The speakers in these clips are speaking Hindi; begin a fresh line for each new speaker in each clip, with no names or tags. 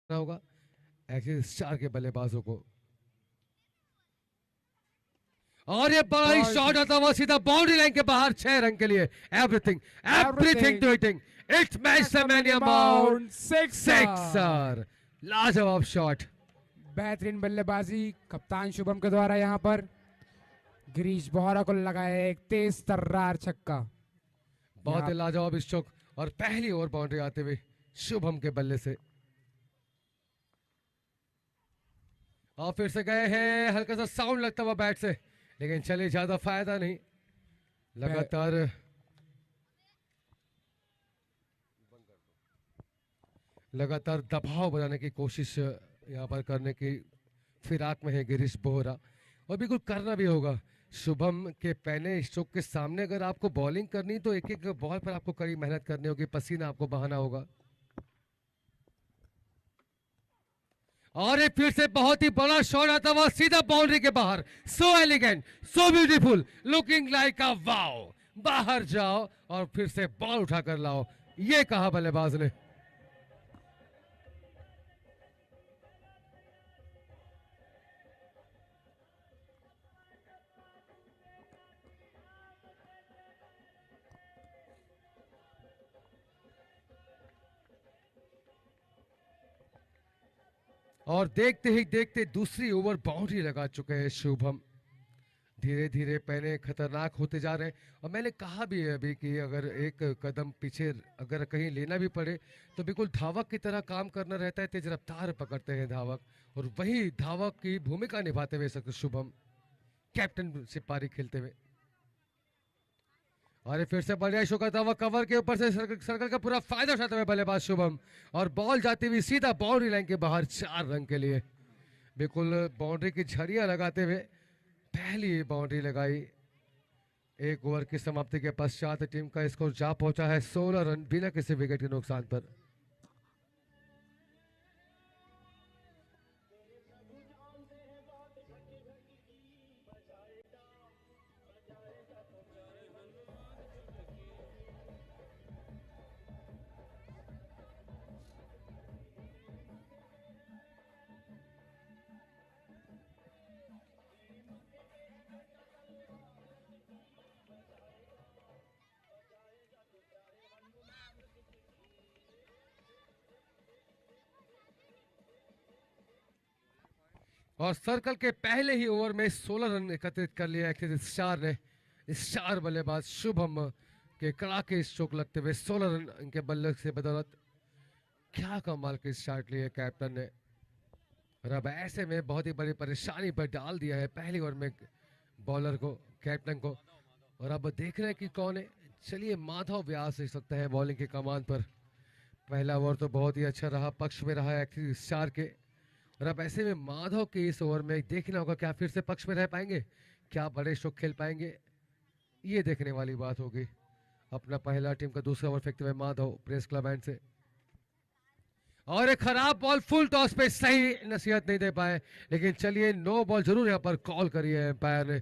होगा एक्सिस 4 के बल्लेबाजों को। और ये बड़ा ही शॉट आता हुआ सीधा बाउंड्री लाइन के बाहर 6 रन के लिए। Everything everything to hitting, it's match the man amount sixer. लाजवाब शॉट,
बेहतरीन बल्लेबाजी कप्तान शुभम के द्वारा यहाँ पर। गिरीश बोहरा को लगाया एक तेज तर्रार छक्का।
बहुत ही लाजवाब स्ट्रोक और पहली ओवर बाउंड्री आते हुए शुभम के बल्ले से। और फिर से गए हैं, हल्का सा साउंड लगता हुआ बैट से, लेकिन चलिए ज्यादा फायदा नहीं। लगातार दबाव बनाने की कोशिश यहाँ पर करने की फिराक में है गिरीश बोहरा, और बिल्कुल करना भी होगा। शुभम के पहले स्ट्रोक के सामने अगर आपको बॉलिंग करनी तो एक एक बॉल पर आपको कड़ी मेहनत करनी होगी, पसीना आपको बहाना होगा। और एक फिर से बहुत ही बड़ा शॉट आता हुआ सीधा बाउंड्री के बाहर। सो elegant, so beautiful, looking like a wow. बाहर जाओ और फिर से बॉल उठाकर लाओ, ये कहा बल्लेबाज ने। और देखते ही देखते दूसरी ओवर बाउंड्री लगा चुके हैं शुभम। धीरे धीरे पहले खतरनाक होते जा रहे हैं, और मैंने कहा भी है अभी कि अगर एक कदम पीछे अगर कहीं लेना भी पड़े तो बिल्कुल धावक की तरह काम करना रहता है। तेज रफ्तार पकड़ते हैं धावक, और वही धावक की भूमिका निभाते हुए शुभम कैप्टन से पारी खेलते हुए। और फिर से बढ़िया शो करता हुआ कवर के ऊपर से सर्कल का पूरा फायदा उठाते हुए बल्लेबाज शुभम, और बॉल जाती हुई सीधा बाउंड्री लाइन के बाहर 4 रन के लिए। बिल्कुल बाउंड्री की झड़ियां लगाते हुए पहली बाउंड्री लगाई। एक ओवर की समाप्ति के पश्चात टीम का स्कोर जा पहुंचा है 16 रन बिना किसी विकेट के नुकसान पर। और सर्कल के पहले ही ओवर में 16 रन एकत्रित कर लिया एक्सिस 4 ने। इस 4 बल्लेबाज शुभम के कड़ाके स्ट्रोक लगते हुए 16 रन इनके बल्ले से बदौलत। क्या कमाल के स्टार्ट लिए कैप्टन ने, और अब ऐसे में बहुत ही बड़ी परेशानी पर डाल दिया है पहली ओवर में बॉलर को, कैप्टन को। और अब देख रहे हैं कि कौन है। चलिए माधव व्यास इस सकता है बॉलिंग के कमान पर। पहला ओवर तो बहुत ही अच्छा रहा, पक्ष में रहा एक्सिस 4 के, और अब ऐसे में माधव के इस ओवर में देखना होगा क्या फिर से पक्ष में रह पाएंगे, क्या बड़े स्ट्रोक खेल पाएंगे, ये देखने वाली बात होगी। अपना पहला टीम का दूसरा ओवर फेंकते हुए माधव प्रेस क्लब एंड से, और एक खराब बॉल फुल टॉस पे सही नसीहत नहीं दे पाए, लेकिन चलिए नो बॉल जरूर यहाँ पर कॉल करी है एम्पायर ने।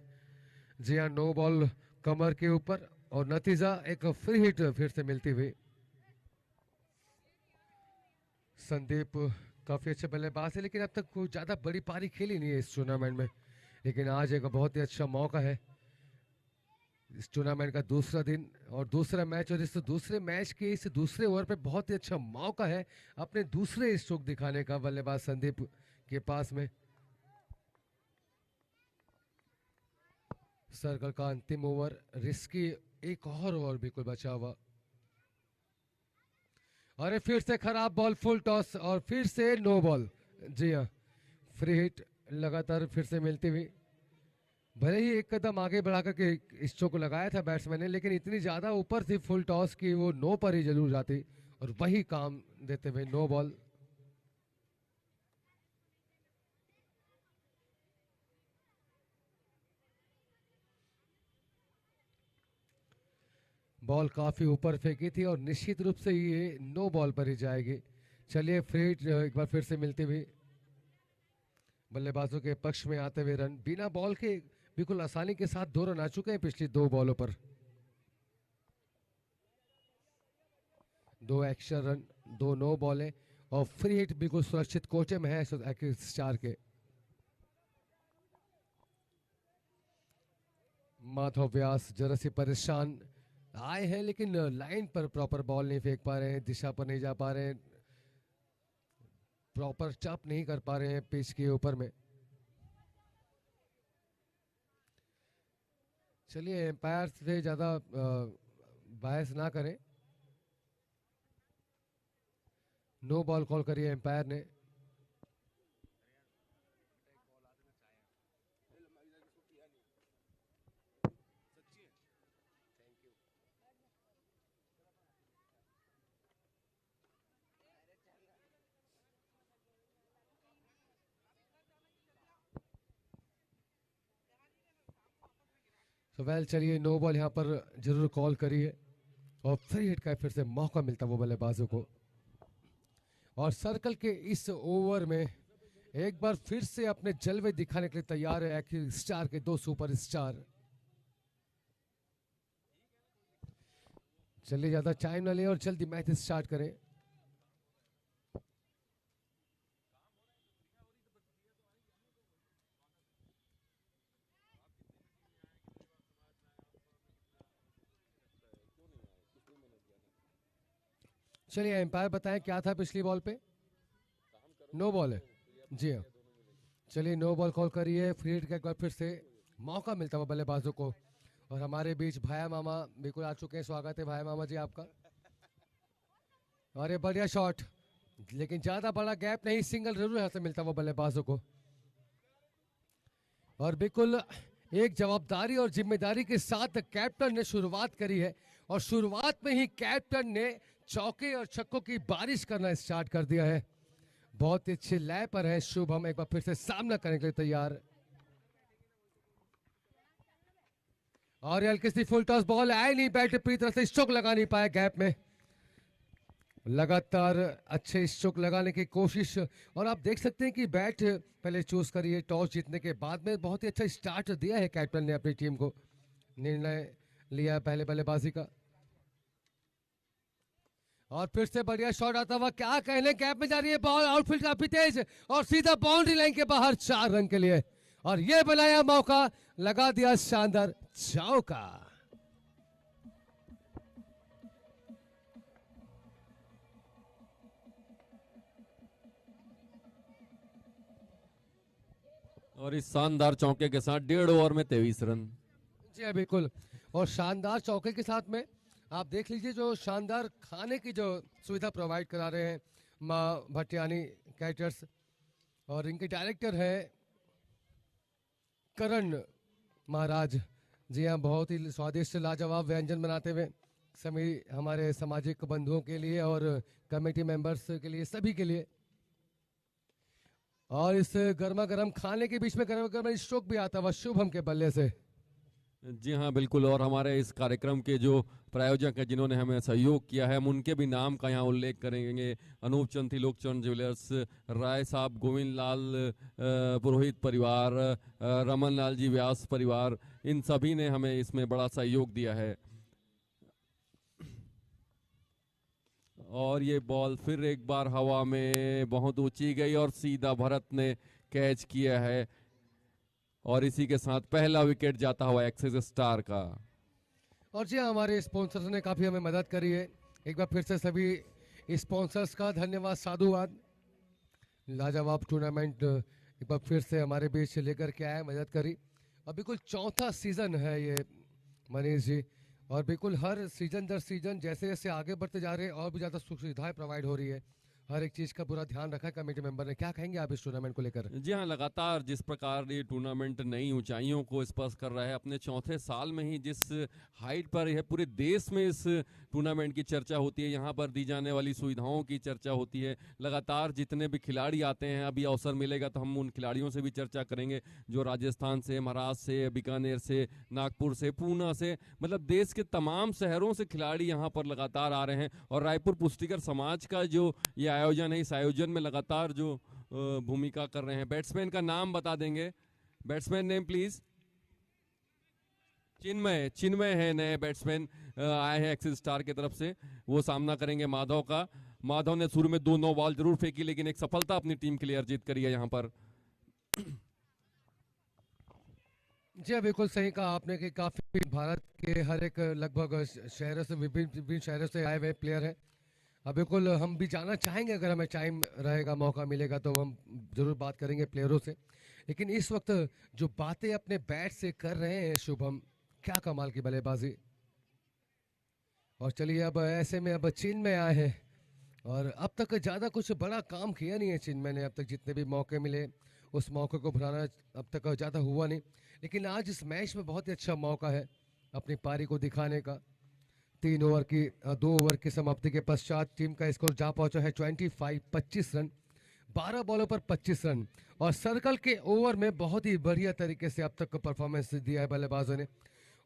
जी हाँ, नो बॉल कमर के ऊपर, और नतीजा एक फ्री हिट फिर से मिलती हुई। संदीप काफी अच्छे बल्लेबाज है, लेकिन अब तक कोई ज्यादा बड़ी पारी खेली नहीं है इस टूर्नामेंट में, लेकिन आज एक बहुत ही अच्छा मौका है। इस टूर्नामेंट का दूसरा दिन और दूसरा मैच, और इस दूसरे मैच के इस दूसरे ओवर पे बहुत ही अच्छा मौका है अपने दूसरे स्ट्रोक दिखाने का बल्लेबाज संदीप के पास में। सर्कल का अंतिम ओवर रिस्की, एक और ओवर बिल्कुल बचा हुआ। और फिर से खराब बॉल फुल टॉस, और फिर से नो बॉल। जी हाँ, फ्री हिट लगातार फिर से मिलती हुई। भले ही एक कदम आगे बढ़ाकर के स्ट्रोक को लगाया था बैट्समैन ने, लेकिन इतनी ज्यादा ऊपर थी फुल टॉस की वो नो पर ही जरूर जाती, और वही काम देते हुए नो बॉल। बॉल काफी ऊपर फेंकी थी, और निश्चित रूप से ये नो बॉल पर ही जाएगी। चलिए फ्री हिट एक बार फिर से मिलती हुई बल्लेबाजों के पक्ष में आते हुए रन बिना बॉल के बिल्कुल आसानी के साथ 2 रन आ चुके हैं पिछली 2 बॉलों पर। 2 एक्स्ट्रा रन, 2 नो बॉल है, और फ्री हिट बिल्कुल सुरक्षित कोचे में है एक्सिस स्टार के। माधव व्यास जरा सी परेशान आए हैं, लेकिन लाइन पर प्रॉपर बॉल नहीं फेंक पा रहे हैं, दिशा पर नहीं जा पा रहे हैं, प्रॉपर चप नहीं कर पा रहे हैं पिच के ऊपर में। चलिए एम्पायर से ज़्यादा बहस ना करें, नो बॉल कॉल करिए एम्पायर ने। तो वेल चलिए नो बॉल यहाँ पर जरूर कॉल करिए और फ्री हिट का फिर से मौका मिलता वो बल्लेबाजों को। और सर्कल के इस ओवर में एक बार फिर से अपने जलवे दिखाने के लिए तैयार है एक्सिस स्टार के दो सुपर स्टार। चलिए ज्यादा टाइम ना लें और जल्दी मैच स्टार्ट करें। चलिए एम्पायर बताएं क्या था पिछली बॉल पे। नो बॉल है जी हाँ। चलिए नो बॉल कॉल करिए, फ्री हिट का एक बार फिर से मौका मिलता हुआ बल्लेबाजों को। और हमारे बीच भाया मामा बिल्कुल आ चुके हैं, स्वागत है भाया मामा जी आपका। और ये बढ़िया शॉट, लेकिन ज्यादा बड़ा गैप नहीं, सिंगल जरूर यहाँ से मिलता हुआ बल्लेबाजों को। और बिल्कुल एक जवाबदारी और जिम्मेदारी के साथ कैप्टन ने शुरुआत करी है और शुरुआत में ही कैप्टन ने चौके और छक्कों की बारिश करना स्टार्ट कर दिया है। बहुत ही अच्छे लय पर है शुभम, एक बार फिर से सामना करने के लिए तैयार। और हल्की सी फुल टॉस बॉल आए नहीं, बैट पूरी तरह से स्ट्रोक लगा नहीं पाया गैप में। लगातार अच्छे स्ट्रोक लगाने की कोशिश, और आप देख सकते हैं कि बैट पहले चूज करिए टॉस जीतने के बाद में बहुत ही अच्छा स्टार्ट दिया है कैप्टन ने अपनी टीम को, निर्णय लिया पहले बल्लेबाजी का। और फिर से बढ़िया शॉट आता हुआ, क्या कहने, गैप में जा रही है बॉल, आउटफील्ड काफी तेज और सीधा बाउंड्री लाइन के बाहर 4 रन के लिए। और ये बनाया मौका, लगा दिया शानदार चौका।
और इस शानदार चौके के साथ 1.5 ओवर में 23 रन।
जी हाँ बिल्कुल, और शानदार चौके के साथ में आप देख लीजिए जो शानदार खाने की जो सुविधा प्रोवाइड करा रहे हैं माँ भटियानी कैटर्स, और इनके डायरेक्टर हैं करण महाराज। जी हाँ, बहुत ही स्वादिष्ट लाजवाब व्यंजन बनाते हुए सभी हमारे सामाजिक बंधुओं के लिए और कमेटी मेंबर्स के लिए, सभी के लिए। और इस गर्मा गर्म खाने के बीच में गर्मा गर्म स्ट्रोक भी आता हुआ शुभम के बल्ले से।
जी हाँ बिल्कुल, और हमारे इस कार्यक्रम के जो प्रायोजक हैं जिन्होंने हमें सहयोग किया है, हम उनके भी नाम का यहाँ उल्लेख करेंगे। अनूप चंद त्रिलोकचंद ज्वेलर्स, राय साहब, गोविंद लाल पुरोहित परिवार, रमन लाल जी व्यास परिवार, इन सभी ने हमें इसमें बड़ा सहयोग दिया है। और ये बॉल फिर एक बार हवा में बहुत ऊंची गई और सीधा भरत ने कैच किया है, और इसी के साथ पहला विकेट जाता हुआ एक्सिस स्टार का।
और जी हाँ, हमारे स्पॉन्सर्स ने काफ़ी हमें मदद करी है, एक बार फिर से सभी स्पॉन्सर्स का धन्यवाद, साधुवाद। लाजवाब टूर्नामेंट एक बार फिर से हमारे बीच लेकर के आया, मदद करी। और बिल्कुल चौथा सीजन है ये मनीष जी, और बिल्कुल हर सीजन दर सीजन जैसे जैसे आगे बढ़ते जा रहे हैं और भी ज़्यादा सुख सुविधाएं प्रोवाइड हो रही है, हर एक चीज़ का पूरा ध्यान रखा है कमेटी मेंबर ने। क्या कहेंगे आप इस टूर्नामेंट को लेकर?
जी हाँ, लगातार जिस प्रकार ये टूर्नामेंट नई ऊंचाइयों को स्पर्श कर रहा है, अपने चौथे साल में ही जिस हाइट पर यह पूरे देश में इस टूर्नामेंट की चर्चा होती है, यहाँ पर दी जाने वाली सुविधाओं की चर्चा होती है, लगातार जितने भी खिलाड़ी आते हैं, अभी अवसर मिलेगा तो हम उन खिलाड़ियों से भी चर्चा करेंगे जो राजस्थान से, महाराष्ट्र से, बीकानेर से, नागपुर से, पूना से, मतलब देश के तमाम शहरों से खिलाड़ी यहाँ पर लगातार आ रहे हैं। और रायपुर पुष्टिकर समाज का जो ये आयोजन है, इस आयोजन में लगातार जो भूमिका कर रहे हैं। बैट्समैन का नाम बता देंगे, बैट्समैन नेम प्लीज। चिन्मय है नए बैट्समैन आए हैं एक्सिस स्टार की तरफ से, वो सामना करेंगे माधव का। माधव ने शुरू में 2 नो बॉल जरूर फेंकी, लेकिन एक सफलता अपनी टीम के लिए अर्जित करी है यहाँ पर।
जी हाँ, बिल्कुल सही कहा आपने कि काफी भारत के हर एक लगभग शहरों से, विभिन्न विभिन्न शहरों से आए हुए प्लेयर हैं। अब बिल्कुल हम भी जानना चाहेंगे, अगर हमें टाइम रहेगा, मौका मिलेगा तो हम जरूर बात करेंगे प्लेयरों से। लेकिन इस वक्त जो बातें अपने बैट से कर रहे हैं शुभम, क्या कमाल की बल्लेबाजी। और चलिए अब ऐसे में अब चिन्मय आए हैं, और अब तक ज़्यादा कुछ बड़ा काम किया नहीं है चिन्मय ने। अब तक जितने भी मौके मिले उस मौके को भुलाना अब तक ज़्यादा हुआ नहीं, लेकिन आज इस मैच में बहुत ही अच्छा मौका है अपनी पारी को दिखाने का। 2 ओवर की समाप्ति के पश्चात टीम का स्कोर जा पहुंचा है 25 रन, 12 बॉलों पर 25 रन। और सर्कल के ओवर में बहुत ही बढ़िया तरीके से अब तक परफॉर्मेंस दिया है बल्लेबाजों ने,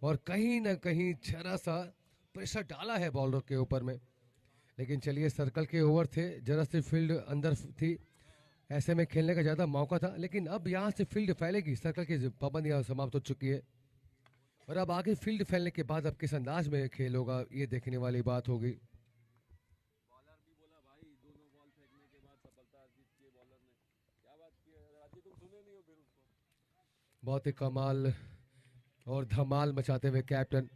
और कहीं ना कहीं जरा सा प्रेशर डाला है बॉलर के ऊपर में। लेकिन चलिए, सर्कल के ओवर थे, जरा सी फील्ड अंदर थी, ऐसे में खेलने का ज़्यादा मौका था। लेकिन अब यहाँ से फील्ड फैलेगी, सर्कल की पाबंदियाँ समाप्त हो चुकी है, और अब आगे फील्ड फैलने के बाद अब किस अंदाज में खेल होगा, ये देखने वाली बात होगी।
बॉलर भी बोला भाई, 2 नो बॉल फेंकने के बाद सफलता अर्जित की बॉलर ने। क्या बात की है राजी, तुम सुने नहीं हो फिर उसको।
बहुत ही कमाल और धमाल मचाते हुए कैप्टन,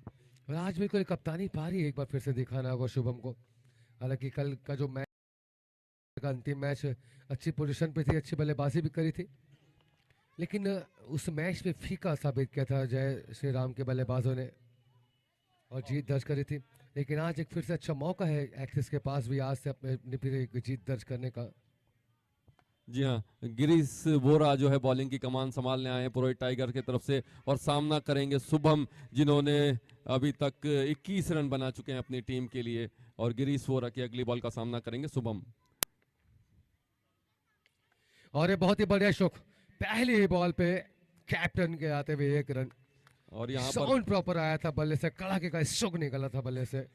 और आज भी कोई कप्तानी पारी एक बार फिर से दिखाना होगा शुभम को। हालांकि कल का जो मैच का अंतिम मैच अच्छी पोजीशन पे थी, अच्छी बल्लेबाजी भी करी थी, लेकिन उस मैच में फीका साबित किया था जय श्री राम के बल्लेबाजों ने, और जीत दर्ज करी थी। लेकिन आज एक फिर से अच्छा मौका है एक्सिस के पास भी आज से अपनी फिर एक जीत दर्ज करने का।
जी हाँ, गिरीश वोरा जो है बॉलिंग की कमान संभालने आए हैं पुरोहित टाइगर की तरफ से, और सामना करेंगे शुभम, जिन्होंने अभी तक 21 रन बना चुके हैं अपनी टीम के लिए। और गिरीश वोरा की अगली बॉल का सामना करेंगे शुभम।
और ये बहुत ही बढ़िया शॉट, पहली ही बॉल पे कैप्टन के आते हुए 1 रन,
और यहाँ पर
साउंड प्रॉपर आया था बल्ले से, कड़ाके का शॉट निकला था बल्ले से।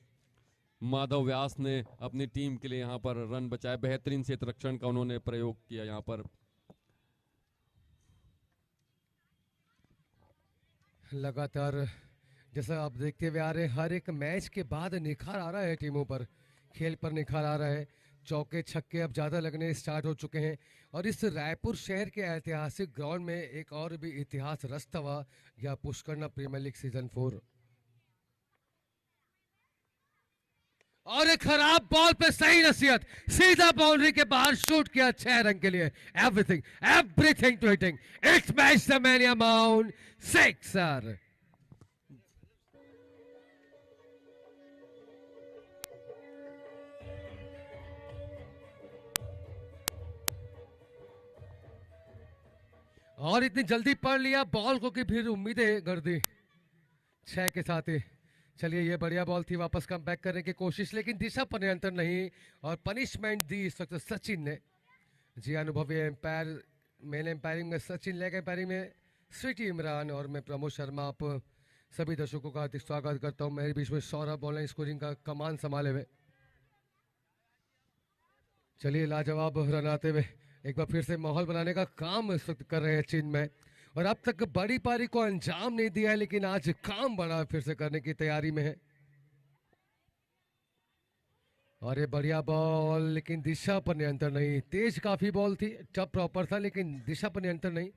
माधव व्यास ने अपनी टीम के लिए यहाँ पर रन बचाए, बेहतरीन क्षेत्र रक्षण का उन्होंने प्रयोग किया यहाँ पर।
लगातार जैसा आप देखते हुए आ रहे हैं, हर एक मैच के बाद निखार आ रहा है टीमों पर, खेल पर निखार आ रहा है। चौके छक्के अब ज़्यादा लगने स्टार्ट हो चुके हैं, और इस रायपुर शहर के ऐतिहासिक ग्राउंड में एक और भी इतिहास रचता हुआ यह पुष्करना प्रीमियर लीग सीजन 4। और एक खराब बॉल पे सही नसीहत, सीधा बाउंड्री के बाहर शूट किया 6 रन के लिए। Everything to hitting, it's match the mania mount 6 और इतनी जल्दी पढ़ लिया बॉल को कि फिर उम्मीदें कर दी 6 के साथ ही। चलिए, ये बढ़िया बॉल थी, वापस कम बैक करने की कोशिश, लेकिन दिशा पर नियंत्रण नहीं, और पनिशमेंट दी इस वक्त सचिन ने। जी, अनुभवी एम्पायर, मेन एम्पायरिंग में सचिन, लेग एम्पायरिंग में स्वीटी इमरान, और मैं प्रमोद शर्मा। आप सभी दर्शकों का हार्दिक स्वागत करता हूँ। मेरे बीच में सौरभ ऑनलाइन स्कोरिंग का कमान संभाले हुए। चलिए, लाजवाब रन आते हुए एक बार फिर से माहौल बनाने का काम इस वक्त कर रहे हैं चिन्मय, और अब तक बड़ी पारी को अंजाम नहीं दिया है, लेकिन आज काम बड़ा फिर से करने की तैयारी में है। और ये बढ़िया बॉल, लेकिन दिशा पर नियंत्रण नहीं। तेज काफी बॉल थी, टप प्रॉपर था, लेकिन दिशा पर नियंत्रण नहीं,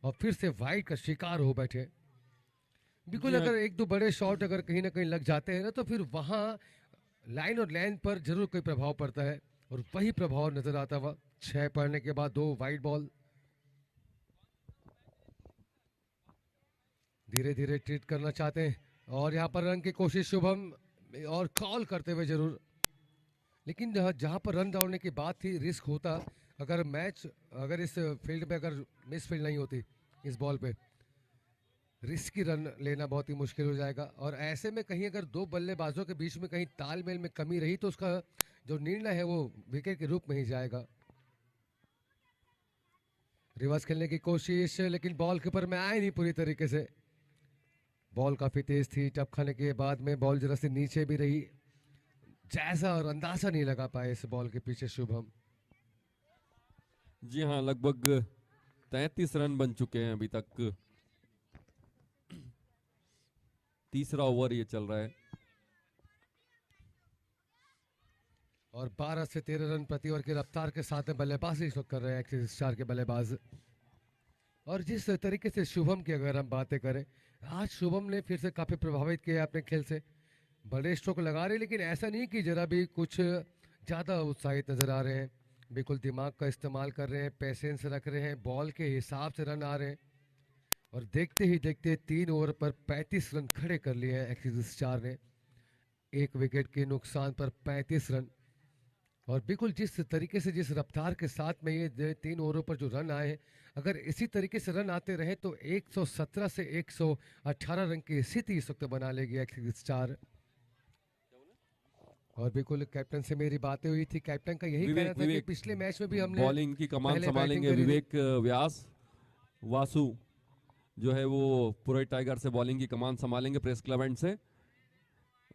और फिर से वाइड का शिकार हो बैठे। बिल्कुल, अगर 1-2 बड़े शॉट अगर कहीं ना कहीं लग जाते हैं ना, तो फिर वहां लाइन और लेंथ पर जरूर कोई प्रभाव पड़ता है, और वही प्रभाव नजर आता हुआ 6 पढ़ने के बाद 2 वाइड बॉल। धीरे धीरे ट्रीट करना चाहते हैं, और यहाँ पर रन की कोशिश शुभम, और कॉल करते हुए जरूर, लेकिन जहाँ पर रन दौड़ने की बात थी, रिस्क होता। अगर इस फील्ड पे अगर मिस फील्ड नहीं होती इस बॉल पे, रिस्की रन लेना बहुत ही मुश्किल हो जाएगा। और ऐसे में कहीं अगर 2 बल्लेबाजों के बीच में कहीं तालमेल में कमी रही, तो उसका जो निर्णय है वो विकेट के रूप में ही जाएगा। रिवर्स खेलने की कोशिश, लेकिन बॉल के ऊपर में आए नहीं पूरी तरीके से। बॉल काफी तेज थी, टप खाने के बाद में बॉल जरा से नीचे भी रही, जायजा और अंदाजा नहीं लगा पाए इस बॉल के पीछे शुभम।
जी हाँ, लगभग 33 रन बन चुके हैं अभी तक। तीसरा ओवर ये चल रहा है,
और 12 से 13 रन प्रति ओवर की रफ्तार के साथ में बल्लेबाजी इस वक्त कर रहे हैं एक्सिस स्टार के बल्लेबाज। और जिस तरीके से शुभम की अगर हम बातें करें, आज शुभम ने फिर से काफी प्रभावित किया अपने खेल से, बड़े स्ट्रोक लगा रहे, लेकिन ऐसा नहीं कि जरा भी कुछ ज़्यादा उत्साहित नजर आ रहे हैं। बिल्कुल दिमाग का इस्तेमाल कर रहे हैं, पेशेंस रख रहे हैं, बॉल के हिसाब से रन आ रहे हैं। और देखते ही देखते 3 ओवर पर 35 रन खड़े कर लिए हैं एक्सिस स्टार ने, 1 विकेट के नुकसान पर 35 रन। और बिल्कुल जिस तरीके से, जिस रफ्तार के साथ में ये 3 ओवरों पर जो रन आए हैं, अगर इसी तरीके से रन आते रहे तो 117 से 118 रन की स्थिति इस वक्त बना लेगी एक्सिस स्टार। और बिल्कुल कैप्टन से मेरी बातें हुई थी, कैप्टन का यही कहना था कि पिछले मैच में भी हमने
बॉलिंग की कमान
पहले
संभालेंगे
बैटिंग करी
विवेक व्यास। वासु जो है वो पुरोहित टाइगर से बॉलिंग की कमान संभालेंगे प्रेस क्लब एंड से,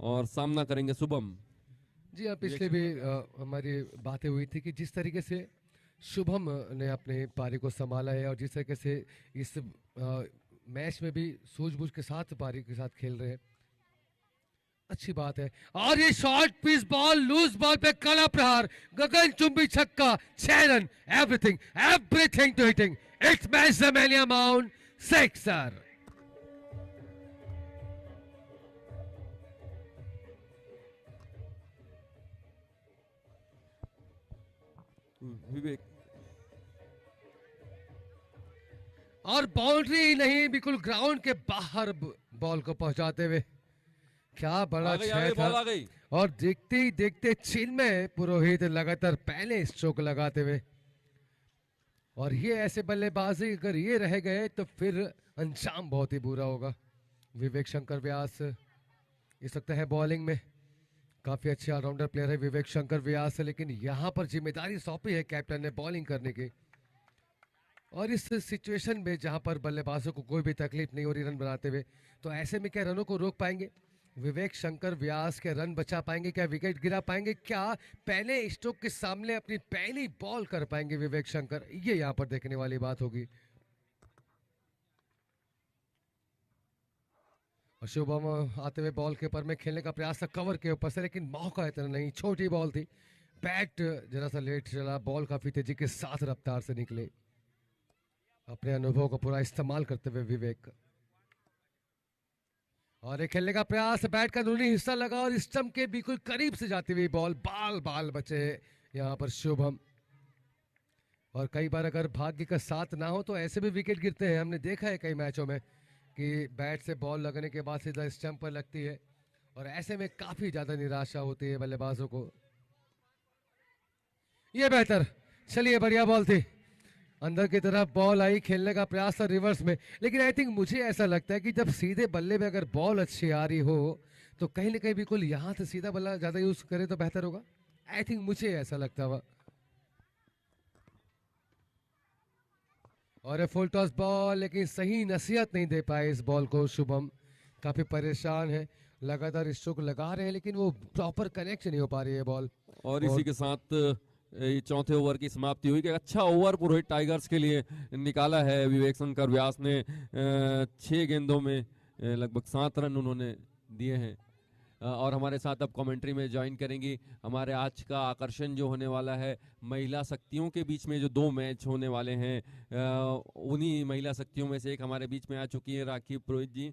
और सामना करेंगे शुभम।
जी हाँ, पिछले भी हमारी बातें हुई थी कि जिस तरीके से शुभम ने अपने पारी को संभाला है और जिस तरीके से इस मैच में भी सूझबूझ के साथ पारी के साथ खेल रहे हैं, अच्छी बात है। और ये short pitch ball, loose ball पे कड़ा प्रहार, गगन चुंबी छक्का, 6 run, everything to hitting, it's match ज़मेलिया माउंट 6 सर।
विवेक
और बाउंड्री ही नहीं, बिल्कुल ग्राउंड के बाहर बॉल को पहुंचाते हुए, क्या बड़ा छह था।
बॉल आ गई।
और देखते ही देखते चिन्मय पुरोहित लगातार पहले स्ट्रोक लगाते हुए, और ये ऐसे बल्लेबाजी अगर ये रह गए तो फिर अंजाम बहुत ही बुरा होगा। विवेक शंकर व्यास इस वक्त है बॉलिंग में, काफी अच्छे ऑलराउंडर प्लेयर है विवेक शंकर व्यास, लेकिन यहाँ पर जिम्मेदारी सौंपी है कैप्टन ने बॉलिंग करने की। और इस सिचुएशन में जहां पर बल्लेबाजों को कोई भी तकलीफ नहीं हो रही रन बनाते हुए, तो ऐसे में क्या रनों को रोक पाएंगे विवेक शंकर व्यास? के रन बचा पाएंगे? क्या विकेट गिरा पाएंगे? क्या पहले स्ट्रोक के सामने अपनी पहली बॉल कर पाएंगे विवेक शंकर? ये यहां पर देखने वाली बात होगी। और शुभम आते हुए बॉल के ऊपर में खेलने का प्रयास था कवर के ऊपर से, लेकिन मौका इतना नहीं, छोटी बॉल थी, बैट जरा सा लेट चला, बॉल काफी तेजी के साथ रफ्तार से निकले, अपने अनुभव को पूरा इस्तेमाल करते हुए विवेक। और एक खेलने का प्रयास, बैट का अंदरूनी हिस्सा लगा और स्टंप के बिल्कुल करीब से जाती हुई बॉल, बाल बाल बचे यहाँ पर शुभम। और कई बार अगर भाग्य का साथ ना हो तो ऐसे भी विकेट गिरते हैं, हमने देखा है कई मैचों में कि बैट से बॉल लगने के बाद सीधा स्टंप पर लगती है, और ऐसे में काफी ज्यादा निराशा होती है बल्लेबाजों को। ये बेहतर, चलिए बढ़िया बॉल थी, अंदर की तरफ बॉल आई, खेलने का प्रयास था रिवर्स में, लेकिन आई थिंक मुझे ऐसा लगता है कि जब सीधे बल्ले में अगर बॉल अच्छी आ रही हो तो कहीं ना कहीं बिल्कुल यहाँ से सीधा बल्ला ज्यादा यूज करे तो बेहतर होगा। आई थिंक मुझे ऐसा लगता हुआ। और फुल टॉस बॉल, लेकिन सही नसीहत नहीं दे पाए इस बॉल को शुभम, काफी परेशान है, लगातार स्ट्रोक लगा रहे हैं लेकिन वो प्रॉपर कनेक्ट नहीं हो पा रही है बॉल।
और इसी के साथ ये चौथे ओवर की समाप्ति हुई। कि अच्छा ओवर पुरोहित टाइगर्स के लिए निकाला है विवेक शंकर व्यास ने। 6 गेंदों में लगभग 7 रन उन्होंने दिए हैं। और हमारे साथ अब कमेंट्री में ज्वाइन करेंगी, हमारे आज का आकर्षण जो होने वाला है, महिला शक्तियों के बीच में जो 2 मैच होने वाले हैं, उन्हीं महिला शक्तियों में से एक हमारे बीच में आ चुकी है राखी पुरोहित जी।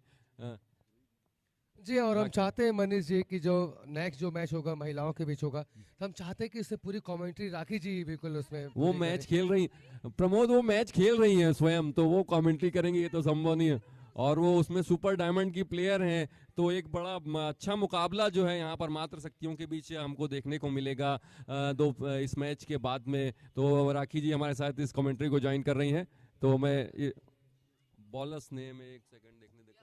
जी, और हम चाहते हैं मनीष जी कि जो नेक्स्ट जो मैच होगा महिलाओं के बीच होगा, तो हम चाहते हैं कि इससे पूरी कमेंट्री राखी जी बिल्कुल उसमें
वो मैच खेल रही प्रमोद, वो मैच खेल रही हैं स्वयं, तो वो कमेंट्री करेंगे ये तो संभव नहीं है। और वो उसमें सुपर डायमंड की प्लेयर हैं, तो एक बड़ा अच्छा मुकाबला जो है यहाँ पर मात्र शक्तियों के बीच हमको देखने को मिलेगा इस मैच के बाद में। तो राखी जी हमारे साथ इस कमेंट्री को ज्वाइन कर रही हैं। तो मैं बॉलर्स ने में एक सेकंड देखने दे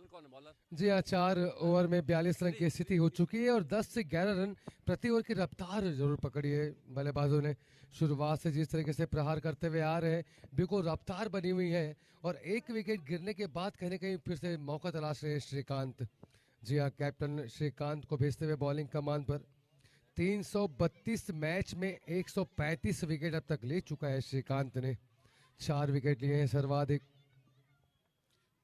कौन है बॉलर।
जी हाँ, 4 ओवर में 42 रन की स्थिति हो चुकी है और 10 से 11 रन प्रति ओवर की रफ्तार जरूर पकड़ी है बल्लेबाजों ने। शुरुआत से जिस तरीके से प्रहार करते हुए आ रहे हैं, बिल्कुल रफ्तार बनी हुई है, और एक विकेट गिरने के बाद कहीं ना कहीं फिर से मौका तलाश रहे हैं श्रीकांत। जी हाँ, कैप्टन श्रीकांत को भेजते हुए बॉलिंग कमान पर। 332 मैच में 135 विकेट अब तक ले चुका है श्रीकांत ने, 4 विकेट लिए हैं सर्वाधिक।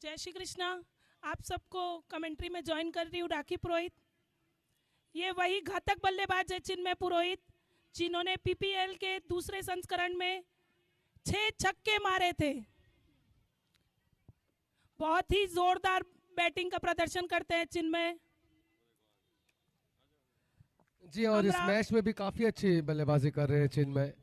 जय श्री कृष्णा, आप सबको कमेंट्री में ज्वाइन कर रही हूँ राखी पुरोहित। ये वही घातक बल्लेबाज है चिन्मय पुरोहित, जिन्होंने पीपीएल के दूसरे संस्करण में 6 छक्के मारे थे। बहुत ही जोरदार बैटिंग का प्रदर्शन करते हैं चिन्मय।
जी, और इस
अमरा-
मैच में भी काफी अच्छी बल्लेबाजी कर रहे हैं चिन्मय।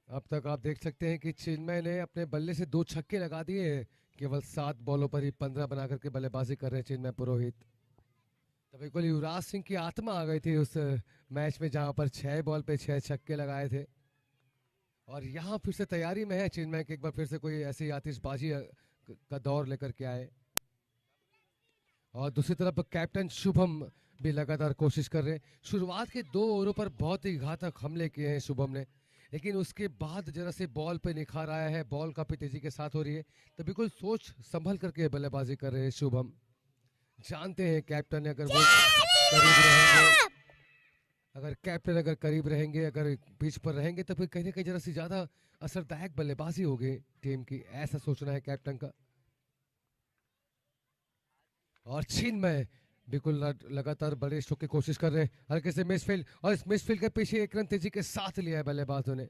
अब तक आप देख सकते हैं कि चिन्मय ने अपने बल्ले से 2 छक्के लगा दिए हैं। केवल 7 बॉलों पर ही 15 बना करके बल्लेबाजी कर रहे हैं चिन्मय पुरोहित। तो बिल्कुल युवराज सिंह की आत्मा आ गई थी उस मैच में, जहां पर 6 बॉल पे 6 छक्के लगाए थे। और यहाँ फिर से तैयारी में है चिन्मय कि एक बार फिर से कोई ऐसी आतिशबाजी का दौर लेकर के आए। और दूसरी तरफ कैप्टन शुभम भी लगातार कोशिश कर रहे हैं। शुरुआत के 2 ओवरों पर बहुत ही घातक हमले किए हैं शुभम ने, लेकिन उसके बाद जरा से बॉल पे निखार आया है, बॉल काफी तेजी के साथ हो रही है। तो बिल्कुल सोच संभल करके बल्लेबाजी कर रहे हैं शुभम। जानते हैं कैप्टन अगर वो करीब रहेंगे, अगर पिच पर रहेंगे तो फिर कहीं ना कहीं जरा सी ज्यादा असरदायक बल्लेबाजी होगी टीम की, ऐसा सोचना है कैप्टन का। और चिन्मय बिल्कुल लगातार बड़े स्ट्रोक की कोशिश कर रहे हैं। हल्के से मिसफील्ड, और इस मिसफील्ड के पीछे 1 रन तेजी के साथ लिया है बल्लेबाजों ने।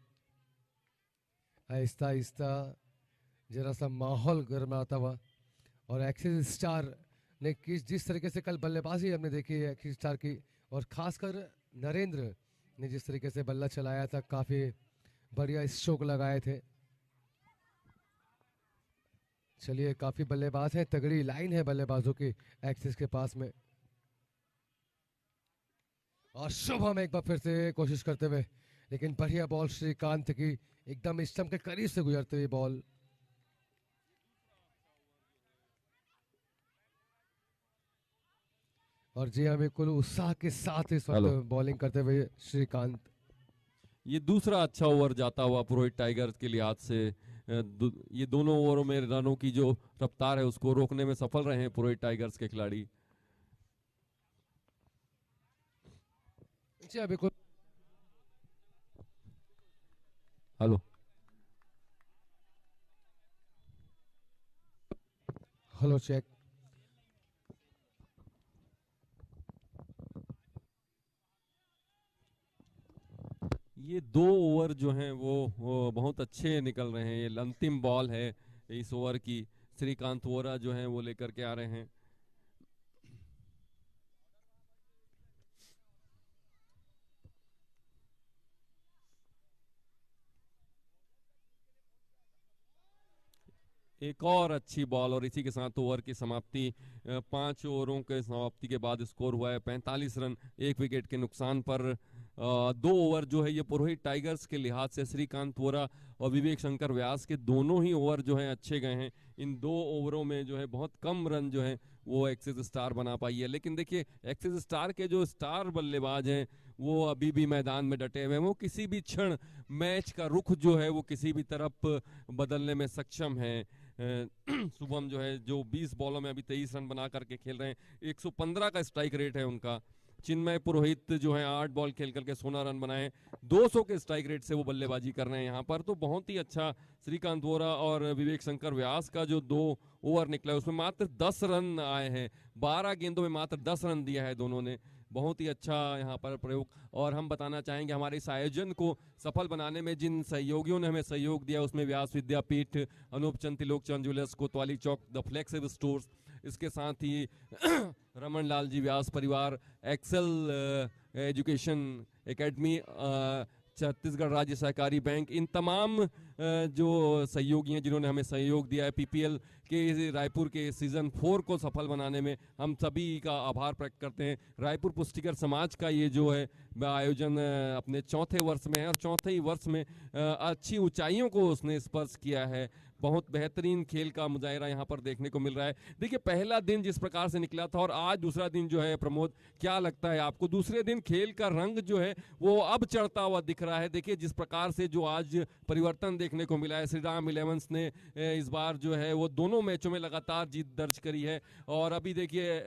आहिस्ता आहिस्ता जरा सा माहौल गर्माता हुआ। और एक्सिस स्टार ने जिस तरीके से कल बल्लेबाजी हमने देखी है एक्सिस स्टार की, और खासकर नरेंद्र ने जिस तरीके से बल्ला चलाया था, काफी बढ़िया स्ट्रोक लगाए थे। चलिए, काफी बल्लेबाज हैं, तगड़ी लाइन है बल्लेबाजों की एक्सिस के पास में। और शुभम एक बार फिर से कोशिश करते हुए, लेकिन बढ़िया बॉल श्रीकांत की, एकदम स्टंप के करीब से गुजरते हुए बॉल। और जी हाँ, बिल्कुल उत्साह के साथ इस
हेलो।
वक्त बॉलिंग करते हुए श्रीकांत।
ये दूसरा अच्छा ओवर जाता हुआ पुरोहित टाइगर्स के लिहाज से। ये दोनों ओवरों में रनों की जो रफ्तार है उसको रोकने में सफल रहे हैं पुरोहित टाइगर्स के खिलाड़ी।
जी हाँ, बिल्कुल।
Hello
hello check.
ये 2 ओवर जो हैं वो बहुत अच्छे निकल रहे हैं। ये अंतिम बॉल है इस ओवर की, श्रीकांत वोरा जो हैं वो लेकर के आ रहे हैं। एक और अच्छी बॉल, और इसी के साथ ओवर की समाप्ति। 5 ओवरों के समाप्ति के बाद स्कोर हुआ है 45 रन, 1 विकेट के नुकसान पर। 2 ओवर जो है ये पुरोहित टाइगर्स के लिहाज से श्रीकांत वोरा और विवेक शंकर व्यास के दोनों ही ओवर जो हैं अच्छे गए हैं। इन 2 ओवरों में जो है बहुत कम रन जो है वो एक्सिस स्टार बना पाई है। लेकिन देखिए, एक्सिस स्टार के जो स्टार बल्लेबाज हैं वो अभी भी मैदान में डटे हुए हैं। वो किसी भी क्षण मैच का रुख जो है वो किसी भी तरफ बदलने में सक्षम है। शुभम जो है, जो 20 बॉलों में अभी 23 रन बना करके खेल रहे हैं, 115 का स्ट्राइक रेट है उनका। चिन्मय पुरोहित जो है 8 बॉल खेल करके 16 रन बनाए, 200 के स्ट्राइक रेट से वो बल्लेबाजी कर रहे हैं यहाँ पर। तो बहुत ही अच्छा श्रीकांत वोरा और विवेक शंकर व्यास का जो 2 ओवर निकला है उसमें मात्र 10 रन आए हैं। 12 गेंदों में मात्र 10 रन दिया है दोनों ने। बहुत ही अच्छा यहाँ पर प्रयोग। और हम बताना चाहेंगे हमारे इस आयोजन को सफल बनाने में जिन सहयोगियों ने हमें सहयोग दिया, उसमें व्यास विद्यापीठ, अनूप चंद तिलोक चंद ज्वेलर्स, कोतवाली चौक, द फ्लेक्सिबल स्टोर्स, इसके साथ ही रमन लाल जी व्यास परिवार, एक्सेल एजुकेशन एकेडमी, छत्तीसगढ़ राज्य सहकारी बैंक, इन तमाम जो सहयोगी हैं जिन्होंने हमें सहयोग दिया है पीपीएल के रायपुर के सीजन 4 को सफल बनाने में, हम सभी का आभार प्रकट करते हैं। रायपुर पुष्टिकर समाज का ये जो है आयोजन अपने 4थे वर्ष में है, और 4थे ही वर्ष में अच्छी ऊंचाइयों को उसने स्पर्श किया है। बहुत बेहतरीन खेल का मुजाहिरा यहाँ पर देखने को मिल रहा है। देखिए, पहला दिन जिस प्रकार से निकला था और आज दूसरा दिन जो है, प्रमोद क्या लगता है आपको? दूसरे दिन खेल का रंग जो है वो अब चढ़ता हुआ दिख रहा है। देखिए, जिस प्रकार से जो आज परिवर्तन देखने को मिला है, श्री राम इलेवंस ने इस बार जो है वो दोनों मैचों में लगातार जीत दर्ज करी है। और अभी देखिए,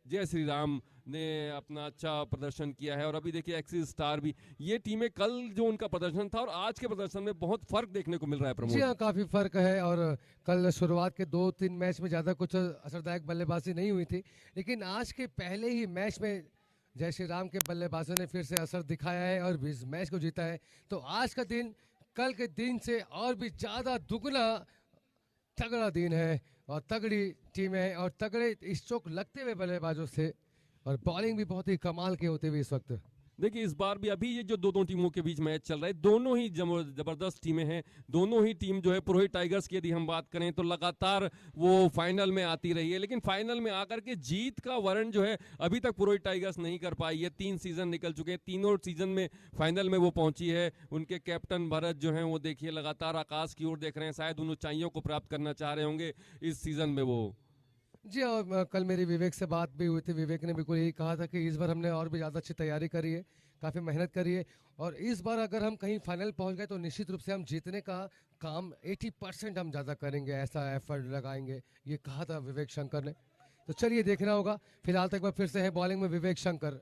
जय श्री राम ने अपना अच्छा प्रदर्शन किया है। और अभी देखिए एक्सिस स्टार भी, ये टीमें कल जो उनका प्रदर्शन था और आज के प्रदर्शन में बहुत फर्क देखने को मिल रहा है
जी
प्रमोद।
हाँ, काफी फर्क है। और कल शुरुआत के 2-3 मैच में ज्यादा कुछ असरदायक बल्लेबाजी नहीं हुई थी, लेकिन आज के पहले ही मैच में जय श्री राम के बल्लेबाजों ने फिर से असर दिखाया है और इस मैच को जीता है। तो आज का दिन कल के दिन से और भी ज्यादा दुगना तगड़ा दिन है और तगड़ी टीम है और तगड़े स्ट्रोक लगते हुए बल्लेबाजों से, और बॉलिंग भी बहुत ही कमाल के होते हुए इस वक्त।
देखिए इस बार भी अभी ये जो दो टीमों के बीच मैच चल रहा है, दोनों ही जबरदस्त टीमें हैं। दोनों ही टीम जो है पुरोहित टाइगर्स की यदि हम बात करें तो लगातार वो फाइनल में आती रही है, लेकिन फाइनल में आकर के जीत का वर्ण जो है अभी तक पुरोहित टाइगर्स नहीं कर पाई है। 3 सीजन निकल चुके हैं, तीनों सीजन में फाइनल में वो पहुंची है। उनके कैप्टन भरत जो है वो देखिए लगातार आकाश की ओर देख रहे हैं, शायद उन ऊंचाइयों को प्राप्त करना चाह रहे होंगे इस सीजन में वो।
जी, और कल मेरी विवेक से बात भी हुई थी। विवेक ने बिल्कुल यही कहा था कि इस बार हमने और भी ज़्यादा अच्छी तैयारी करी है, काफ़ी मेहनत करी है, और इस बार अगर हम कहीं फाइनल पहुंच गए तो निश्चित रूप से हम जीतने का काम 80% हम ज़्यादा करेंगे, ऐसा एफर्ट लगाएंगे, ये कहा था विवेक शंकर ने। तो चलिए देखना होगा। फिलहाल तक बार फिर से है बॉलिंग में विवेक शंकर,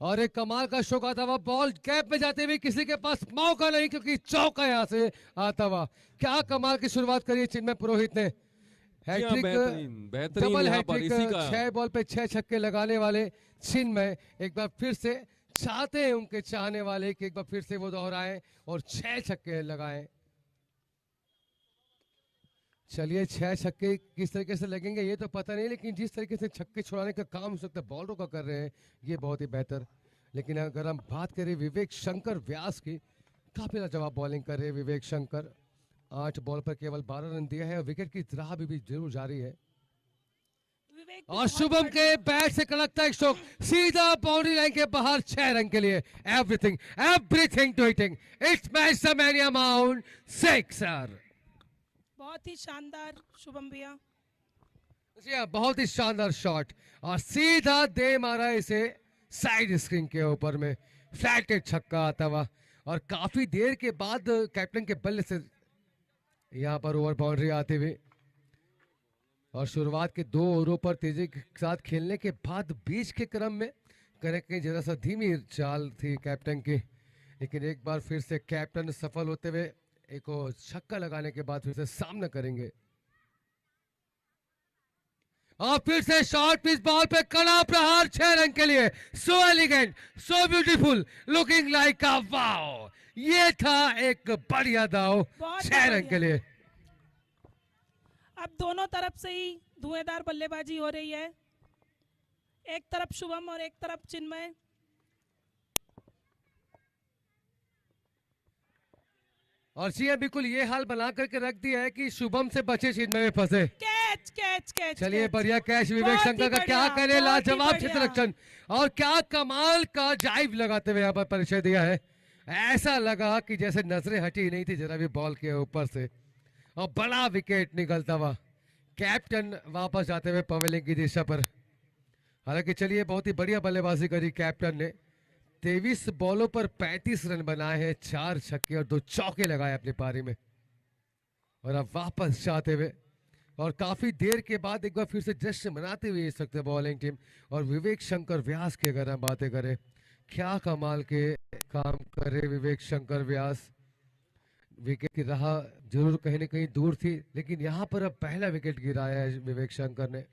और एक कमाल का शॉट आता हुआ, बॉल गैप में जाते हुए किसी के पास मौका नहीं क्योंकि चौका यहाँ से आता हुआ। क्या कमाल की शुरुआत करी चिन्मय पुरोहित ने। हैट्रिक,
बेहतरीन
डबल
यहाँ पर
हैट्रिक,
इसी का
6 बॉल पे 6 छक्के लगाने वाले चिन्मय एक बार फिर से चाहते हैं उनके चाहने वाले कि एक बार फिर से वो दोहराएं और 6 छक्के लगाएं। चलिए 6 छक्के किस तरीके से लगेंगे ये तो पता नहीं, लेकिन जिस तरीके से छक्के छुड़ाने का काम हो सकता है बॉलरों का कर रहे हैं, ये बहुत ही बेहतर। लेकिन अगर हम बात करें विवेक शंकर व्यास की, काफी लाजवाब बॉलिंग कर रहे हैं विवेक शंकर। 8 बॉल पर केवल 12 रन दिया है और विकेट की राह भी जरूर जारी है।
विवेक
और शुभम के बैट से कड़कता एक स्ट्रोक सीधा बाउंड्री लाइन के बाहर 6 रन के लिए। Everything to hitting, it's match the mania mount 6 sir.
बहुत ही शानदार शुभम भैया।
जी हाँ, बहुत ही शानदार शॉट और सीधा दे मारा इसे साइड स्क्रीन के ऊपर में, फ्लैटेड छक्का आता हुआ। और काफी देर के बाद कैप्टन के बल्ले से यहाँ पर ओवर बाउंड्री आते हुए, और शुरुआत के 2 ओवरों पर तेजी के साथ खेलने के बाद बीच के क्रम में कहीं जरा सा धीमी चाल थी कैप्टन की, लेकिन एक बार फिर से कैप्टन सफल होते हुए एक और छक्का लगाने के बाद फिर से सामना करेंगे। और फिर से शॉर्ट पिच बॉल पे कड़ा प्रहार 6 रन के लिए। So elegant, so beautiful, looking like a wow. ये था एक बढ़िया दाव
बहुत
6 रन के लिए।
अब दोनों तरफ से ही धुएंधार बल्लेबाजी हो रही है, एक तरफ शुभम और एक तरफ चिन्मय।
और जी हाँ, बिल्कुल ये हाल बना करके रख दिया है कि शुभम से बचे चिन्मय में फंसे।
Catch catch catch.
चलिए
कैच।
बढ़िया कैच विवेक
बहुत ही
शंकर का, क्या
बढ़िया,
करे,
बहुत ही
लाजवाब
बढ़िया।
क्षेत्र रक्षण और क्या कमाल का जाइव लगाते हुए यहाँ पर परिचय दिया है। ऐसा लगा कि जैसे नजरें हटी नहीं थी जरा भी बॉल के ऊपर से, और बड़ा विकेट निकलता हुआ। कैप्टन वापस जाते हुए पवेलिंग की दिशा पर। हालांकि चलिए बहुत ही बढ़िया बल्लेबाजी करी कैप्टन ने। 23 बॉलों पर 35 रन बनाए हैं, 4 छक्के और 2 चौके लगाए अपनी पारी में, और अब वापस जाते हुए और काफी देर के बाद एक बार फिर से जश्न मनाते हुए इस वक्त बॉलिंग टीम। और विवेक शंकर व्यास की अगर हम बातें करें, क्या कमाल के काम करे विवेक शंकर व्यास। विकेट की राह जरूर कहीं ना कहीं दूर थी, लेकिन यहाँ पर अब पहला विकेट गिराया है विवेक शंकर ने।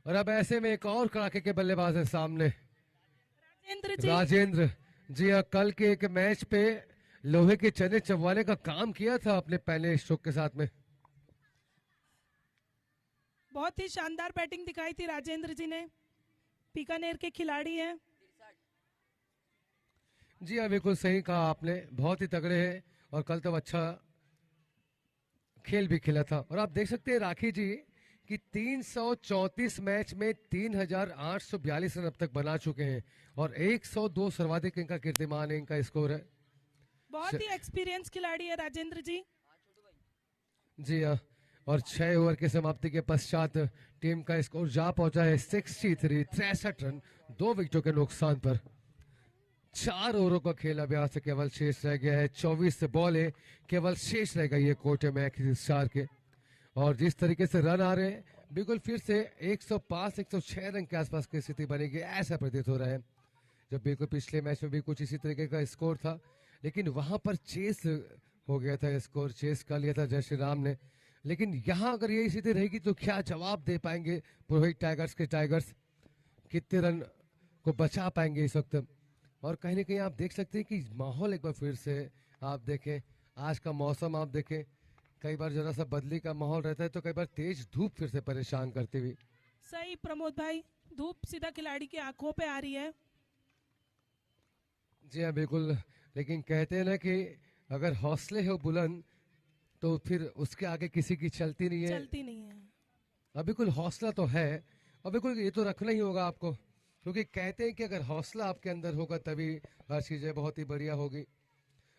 और अब ऐसे में एक और कड़ाके के बल्लेबाज है सामने,
राजेंद्र जी।
राजेंद्र। जी हाँ, कल के एक मैच पे लोहे के चने चबवाने का काम किया था अपने पहले स्ट्रोक के साथ में।
बहुत ही शानदार बैटिंग दिखाई थी राजेंद्र जी ने, बीकानेर के खिलाड़ी हैं।
जी हाँ, बिल्कुल सही कहा आपने, बहुत ही तगड़े हैं और कल तो अच्छा खेल भी खेला था। और आप देख सकते हैं राखी जी कि 334 मैच में 3842 रन अब तक बना चुके हैं और 102 सर्वाधिक इनका कीर्तिमान है, इनका स्कोर है।
बहुत ही एक्सपीरियंस खिलाड़ी है राजेंद्र जी।
जी हाँ, और 6 ओवर की समाप्ति के पश्चात टीम का स्कोर जा पहुंचा है 63 रन, 2 विकेटों के नुकसान पर। 4 ओवरों का खेल अभ्यास से केवल शेष रह गया है, 24 बॉल केवल शेष रह गई है कोटे में 4 के। और जिस तरीके से रन आ रहे हैं बिल्कुल फिर से 105 106 रन के आसपास की स्थिति बनेगी ऐसा प्रतीत हो रहा है। जब बिल्कुल पिछले मैच में भी कुछ इसी तरीके का स्कोर था, लेकिन वहां पर चेस हो गया था, स्कोर चेस कर लिया था जय श्री राम ने। लेकिन यहाँ अगर यही स्थिति रहेगी तो क्या जवाब दे पाएंगे पुरोहित टाइगर्स के टाइगर्स, कितने रन को बचा पाएंगे इस वक्त। और कहीं ना कहीं आप देख सकते हैं कि माहौल एक बार फिर से आप देखें, आज का मौसम आप देखें, कई बार जरा सा बदली का माहौल रहता है तो कई बार तेज धूप फिर से परेशान करती हुई।
सही प्रमोद भाई, धूप सीधा खिलाड़ी की आंखों पे आ रही है।
जी हाँ बिल्कुल, लेकिन कहते हैं ना कि अगर हौसले हो बुलंद तो फिर उसके आगे किसी की चलती नहीं है।
चलती नहीं है।
अब बिल्कुल हौसला तो है और बिल्कुल ये तो रखना ही होगा आपको, क्योंकि कहते हैं कि अगर हौसला आपके अंदर होगा तभी हर चीजें बहुत ही बढ़िया होगी।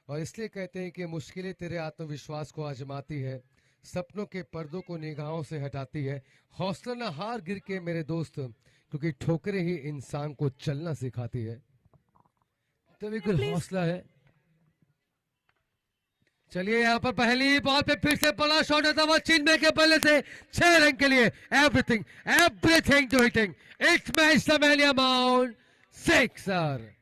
और इसलिए कहते हैं कि मुश्किलें तेरे आत्मविश्वास को आजमाती है, सपनों के पर्दों को निगाहों से हटाती है। हौसला ना हार गिर के मेरे दोस्त, क्योंकि ठोकरें ही इंसान को चलना सिखाती है। तो बिल्कुल
Please.
हौसला है। चलिए यहाँ पर पहली बॉल पे फिर से बड़ा शॉट आता हुआ चिन्मय के बल्ले से 6 रन के लिए। Everything to hitting, it's match the मैलिया माउंट 6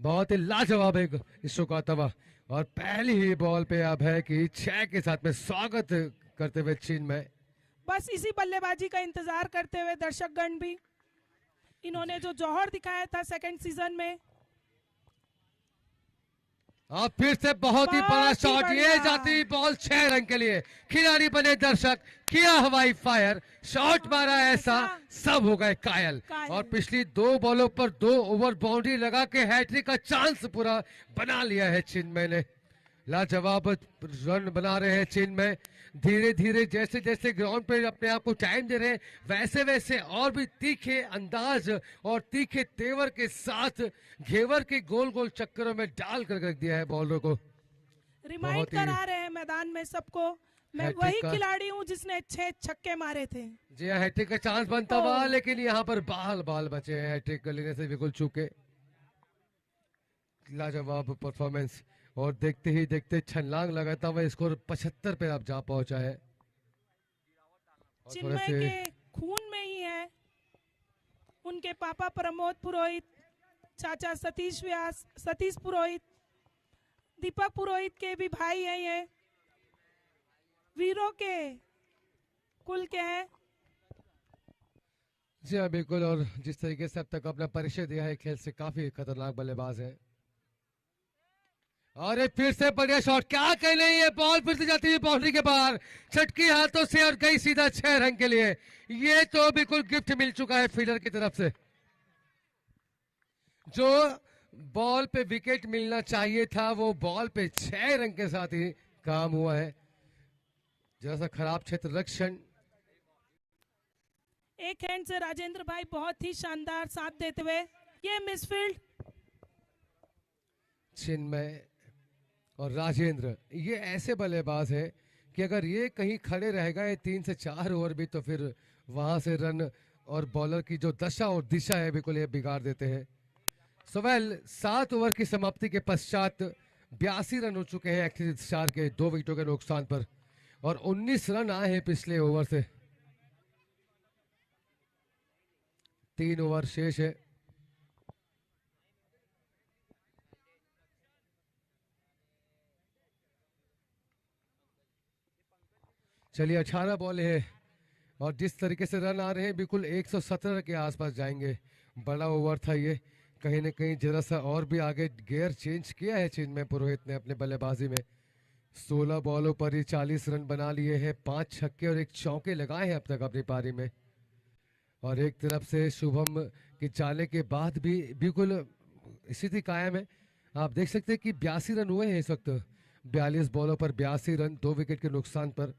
बहुत ही लाजवाब एक इशू का तवा। और पहली ही बॉल पे अब है कि 6 के साथ में स्वागत करते हुए चिन्मय।
बस इसी बल्लेबाजी का इंतजार करते हुए दर्शकगण भी, इन्होंने जो जौहर दिखाया था सेकंड सीजन में।
और फिर से बहुत ही बड़ा
बहुत ही
शॉट, ये
बढ़िया।
जाती बॉल 6 रन के लिए। खिलाड़ी बने दर्शक, किया हवाई फायर, शॉट मारा ऐसा सब हो गए कायल।
कायल।
और पिछली 2 बॉलों पर 2 ओवर बाउंड्री लगा के हैट्रिक का चांस पूरा बना लिया है चिन्मय ने। लाजवाब रन बना रहे हैं चिन्मय, धीरे धीरे जैसे जैसे ग्राउंड पे अपने आप को टाइम दे रहे हैं वैसे वैसे और भी तीखे अंदाज और तीखे तेवर के साथ घेवर के गोल गोल चक्करों में डाल कर रख दिया है बॉलरों को।
रिमाइंड
बहुत ही-
करा रहे हैं मैदान में सबको, मैं
हैट्रिक
वही
का-
खिलाड़ी हूं जिसने 6 छक्के मारे थे।
जी हाँ, हैट्रिक का चांस बनता हुआ,
ओह।
लेकिन यहाँ पर बाल बाल बचे हैं हैट्रिक कर लेने से बिल्कुल चूके। लाजवाब परफॉर्मेंस, और देखते ही देखते छलांग लगाता हुआ स्कोर 75 पे अब जा पहुंचा है। और थोड़े
चिन्मय
से
के खून में ही है। उनके पापा प्रमोद पुरोहित, चाचा सतीश व्यास, सतीश पुरोहित, दीपक पुरोहित के भी भाई हैं ये, वीरों के कुल के हैं।
जी हाँ बिल्कुल, और जिस तरीके से अब तक अपना परिचय दिया है खेल से, काफी खतरनाक बल्लेबाज है। और ये फिर से बढ़िया शॉट, क्या कहने, ये बॉल फिर से जाती है बाउंड्री के बाहर, छटकी हाथों से और गई सीधा 6 रन के लिए। ये तो बिल्कुल गिफ्ट मिल चुका है फील्डर की तरफ से। जो बॉल पे विकेट मिलना चाहिए था वो बॉल पे 6 रन के साथ ही काम हुआ है। जरा सा खराब क्षेत्र रक्षण।
एक हैंड से राजेंद्र भाई बहुत ही शानदार साथ देते हुए, ये मिसफील्ड।
चिन्मय और राजेंद्र ये ऐसे बल्लेबाज है कि अगर ये कहीं खड़े रहेगा ये 3 से 4 ओवर भी, तो फिर वहां से रन और बॉलर की जो दशा और दिशा है बिल्कुल ये बिगाड़ देते हैं। सोवेल 7 ओवर की समाप्ति के पश्चात 82 रन हो चुके हैं एक्टिव स्टार के 2 विकेटों के नुकसान पर, और 19 रन आए हैं पिछले ओवर से। 3 ओवर शेष है। चलिए 18 बॉल है और जिस तरीके से रन आ रहे हैं बिल्कुल 117 के आसपास जाएंगे। बड़ा ओवर था ये, कहीं ना कहीं जरा सा और भी आगे गियर चेंज किया है चिन्मय पुरोहित ने अपने बल्लेबाजी में। 16 बॉलों पर ही 40 रन बना लिए हैं, 5 छक्के और 1 चौके लगाए हैं अब तक अपनी पारी में। और एक तरफ से शुभम के जाने के बाद भी बिल्कुल स्थिति कायम है। आप देख सकते हैं कि 82 रन हुए हैं इस वक्त, 42 बॉलों पर 82 रन, 2 विकेट के नुकसान पर।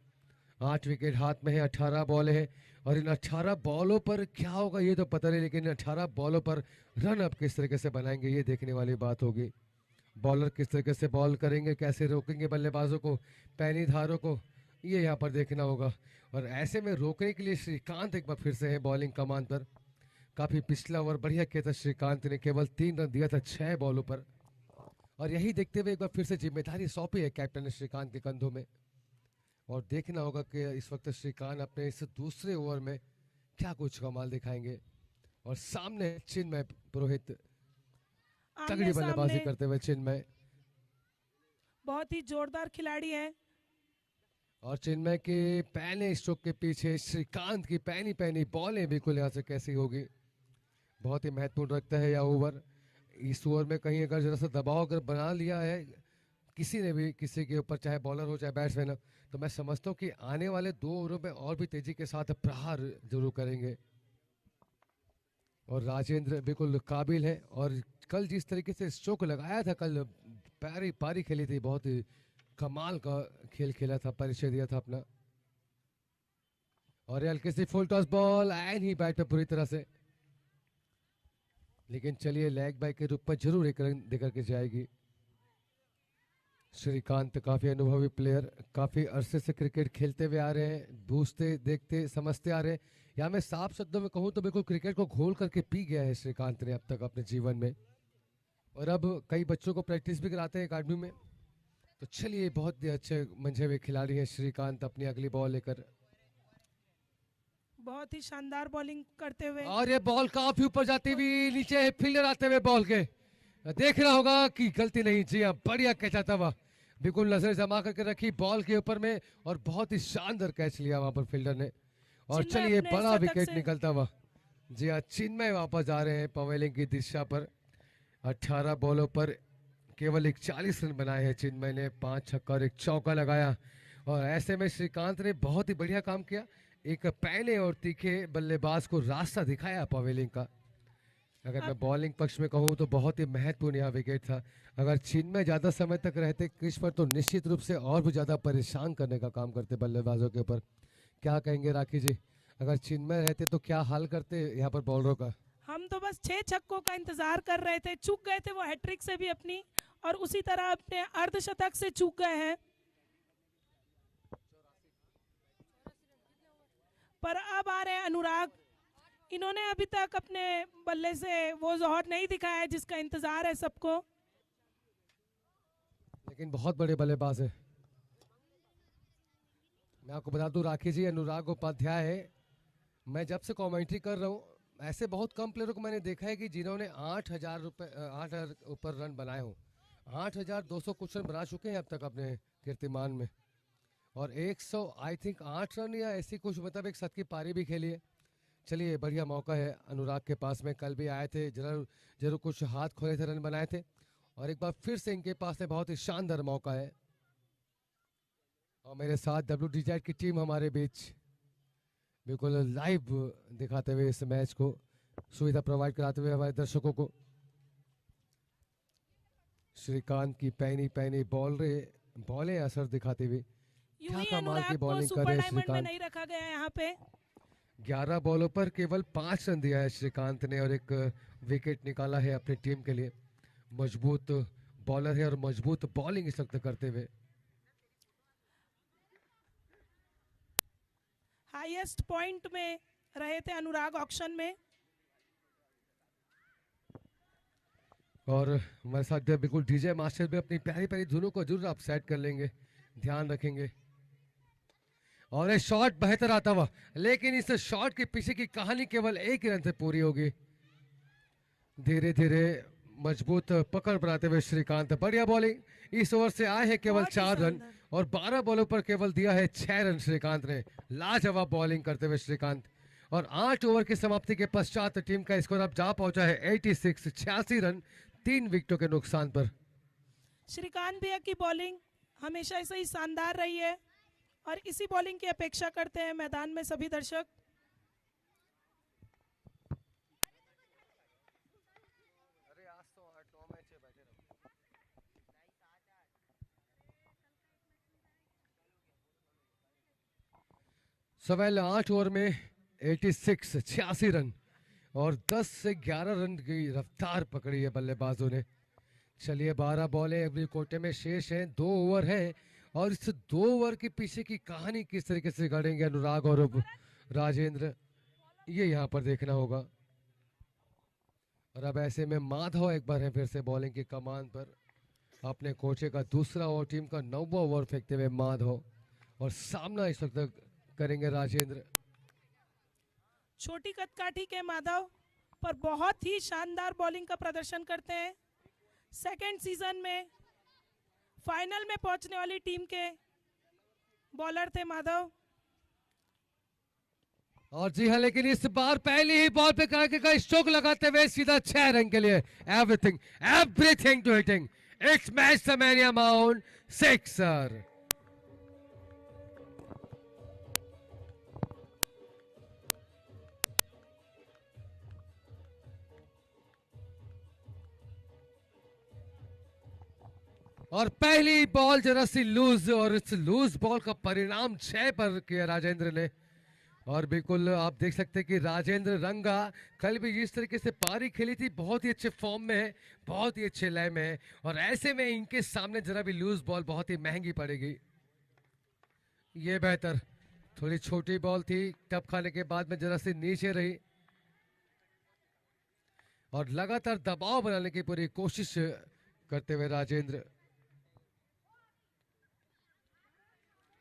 8 विकेट हाथ में है, 18 बॉल है, और इन 18 बॉलों पर क्या होगा ये तो पता नहीं, लेकिन इन 18 बॉलों पर रन अब किस तरीके से बनाएंगे ये देखने वाली बात होगी। बॉलर किस तरीके से बॉल करेंगे, कैसे रोकेंगे बल्लेबाजों को, पैनी धारों को, ये यहाँ पर देखना होगा। और ऐसे में रोकने के लिए श्रीकांत एक बार फिर से है बॉलिंग कमान पर। काफी पिछला ओवर बढ़िया किया था श्रीकांत ने, केवल 3 रन दिया था 6 बॉलों पर। और यही देखते हुए एक बार फिर से जिम्मेदारी सौंपी है कैप्टन ने श्रीकांत के कंधों में। और देखना होगा कि इस वक्त श्रीकांत अपने इस दूसरे ओवर में क्या कुछ कमाल दिखाएंगे। और सामने चिन्मय पुरोहित,
आमने
तगड़ी बल्लेबाजी
सामने
करते हुए चिन्मय।
बहुत ही जोरदार खिलाड़ी है।
और चिन्मय के पहले स्ट्रोक के पीछे श्रीकांत की पहली पहली बॉलें बिल्कुल यहाँ से कैसी होगी, बहुत ही महत्वपूर्ण रखता है यह ओवर। इस ओवर में कहीं अगर जरा सा दबाव अगर बना लिया है किसी ने भी किसी के ऊपर, चाहे बॉलर हो चाहे बैट्समैन हो, तो मैं समझता हूँ कि आने वाले 2 ओवरों में और भी तेजी के साथ प्रहार जरूर करेंगे। और राजेंद्र बिल्कुल काबिल है, और कल जिस तरीके से स्ट्रोक लगाया था, कल पारी पारी खेली थी, बहुत ही कमाल का खेल खेला था, परिचय दिया था अपना। और ये हल्की सी फुल टॉस बॉल आयन ही बैट पे पूरी तरह से, लेकिन चलिए लेग बाय के रूप में जरूर एक रन देकर के जाएगी। श्रीकांत काफी अनुभवी प्लेयर, काफी अरसे से क्रिकेट खेलते हुए आ रहे हैं, बूझते देखते समझते आ रहे हैं, या मैं साफ शब्दों में कहूं तो बिल्कुल क्रिकेट को घोल करके पी गया है श्रीकांत ने अब तक अपने जीवन में। और अब कई बच्चों को प्रैक्टिस भी कराते हैं अकाडमी में। तो चलिए बहुत ही अच्छे मंझे हुए खिलाड़ी हैं श्रीकांत अपनी अगली बॉल लेकर।
बहुत ही शानदार बॉलिंग करते हुए।
और ये बॉल काफी ऊपर जाती हुई, नीचे फील्डर आते हुए बॉल के देखना होगा कि गलती नहीं, जी हाँ बढ़िया कैच आता हुआ, बिल्कुल नजर जमा करके रखी बॉल के ऊपर में, और बहुत ही शानदार कैच लिया वहां पर फील्डर ने। और
चिन्मय
चलिए
अपने
बड़ा
शतक
विकेट
से-
निकलता हुआ, जी हाँ चिन्मय वापस आ रहे हैं पवेलिंग की दिशा पर। 18 बॉलों पर केवल 41 रन बनाए हैं चिन्मय ने, 5 छक्का और 1 चौका लगाया। और ऐसे में श्रीकांत ने बहुत ही बढ़िया काम किया, एक पहले और तीखे बल्लेबाज को रास्ता दिखाया पवेलिंग का। अगर मैं बॉलिंग पक्ष में कहूं तो बहुत ही महत्वपूर्ण यहाँ विकेट था। अगर चिन्मय ज्यादा समय तक रहते क्रीज पर तो निश्चित रूप से और भी ज्यादा परेशान करने का काम करते बल्लेबाजों के ऊपर। क्या कहेंगे राखी जी, अगर चिन्मय रहते तो क्या हाल करते यहाँ पर बॉलरों का?
हम तो बस 6 छक्कों का इंतजार कर रहे थे, चूक गए थे वो हैट्रिक से भी अपनी, और उसी तरह अपने अर्धशतक से चूक गए हैं। पर अब आ रहे हैं अनुराग, इन्होंने अभी तक अपने बल्ले से वो जौहर नहीं दिखाया है जिसका इंतजार है सबको।
लेकिन बहुत बड़े बल्लेबाज है। मैं आपको बता दूं राखी जी, अनुराग उपाध्याय है, मैं जब से कमेंट्री कर रहा हूँ ऐसे बहुत कम प्लेयरों को मैंने देखा है कि जिन्होंने 8,000 ऊपर रन बनाए हो। 8,200 कुछ रन बना चुके हैं अब तक अपने कीर्तिमान में, और 100 आई थिंक 8 रन या ऐसी कुछ, मतलब एक 7 की पारी भी खेली है। चलिए बढ़िया मौका है अनुराग के पास में, कल भी आए थे, जरूर जरूर कुछ हाथ खोले थे, रन बनाए थे, और एक बार फिर से इनके पास में बहुत ही शानदार मौका है। और मेरे साथ WDZ की टीम हमारे बीच बिल्कुल लाइव दिखाते हुए इस मैच को, सुविधा प्रोवाइड कराते हुए हमारे दर्शकों को। श्रीकांत की पहनी पहनी बॉलें असर दिखाते हुए,
यूं
क्या
ही
कमाल की
अनुराग को
बॉलिंग कर
सुपर
रहे हैं
डायमंड में
श्रीकांत।
नहीं रखा गया है यहाँ पे।
11 बॉलों पर केवल 5 रन दिया है श्रीकांत ने, और एक विकेट निकाला है अपनी टीम के लिए। मजबूत बॉलर है और मजबूत बॉलिंग इस वक्त करते हुए।
हाईएस्ट पॉइंट में रहे थे अनुराग ऑक्शन में।
और हमारे साथ जो बिल्कुल डीजे मास्टर भी अपनी प्यारी प्यारी धुनों को जरूर आप सेट कर लेंगे, ध्यान रखेंगे। और ये शॉट बेहतर आता हुआ, लेकिन इस शॉट के पीछे की कहानी केवल एक ही रन से पूरी होगी। धीरे धीरे मजबूत पकड़ बनाते हुए श्रीकांत, बढ़िया बॉलिंग, इस ओवर से आए हैं केवल
बहुत ही
4 रन,
शानदार।
और 12 बॉलों पर केवल दिया है 6 रन श्रीकांत ने। लाजवाब बॉलिंग करते हुए श्रीकांत, और 8 ओवर की समाप्ति के पश्चात टीम का स्कोर अब जा पहुंचा है 86, 86 रन 3 विकेटों के नुकसान पर।
श्रीकांत भैया की बॉलिंग हमेशा से ही शानदार रही है, और इसी बॉलिंग की अपेक्षा करते हैं मैदान में सभी दर्शक।
सवेल 8 ओवर में 86, 86 रन और 10 से 11 रन की रफ्तार पकड़ी है बल्लेबाजों ने। चलिए 12 बॉलें अगली कोटे में शेष हैं, 2 ओवर है, और इस 2 ओवर के पीछे की कहानी किस तरीके से गढ़ेंगे अनुराग और राजेंद्र, ये यहाँ पर देखना होगा। और अब ऐसे में माधव एक बार है फिर से बॉलिंग की कमान पर, अपने कोचे का दूसरा ओवर, टीम का 9वां ओवर फेंकते हुए माधव। और सामना इस वक्त करेंगे राजेंद्र।
छोटी कदकाठी के माधव पर बहुत ही शानदार बॉलिंग का प्रदर्शन करते हैं। सेकंड सीजन में फाइनल में पहुंचने वाली टीम के बॉलर थे माधव।
और जी हाँ, लेकिन इस बार पहली ही बॉल पे कराके का स्ट्रोक लगाते हुए सीधा 6 रन के लिए। Everything everything to hitting, it's match the mania mount sixer. और पहली बॉल जरा सी लूज, और इस लूज बॉल का परिणाम 6 पर किया राजेंद्र ने। और बिल्कुल आप देख सकते हैं कि राजेंद्र रंगा कल भी जिस तरीके से पारी खेली थी, बहुत ही अच्छे फॉर्म में है, बहुत ही अच्छे लय में है, और ऐसे में इनके सामने जरा भी लूज बॉल बहुत ही महंगी पड़ेगी। ये बेहतर, थोड़ी छोटी बॉल थी, टप खाने के बाद में जरा सी नीचे रही, और लगातार दबाव बनाने की पूरी कोशिश करते हुए राजेंद्र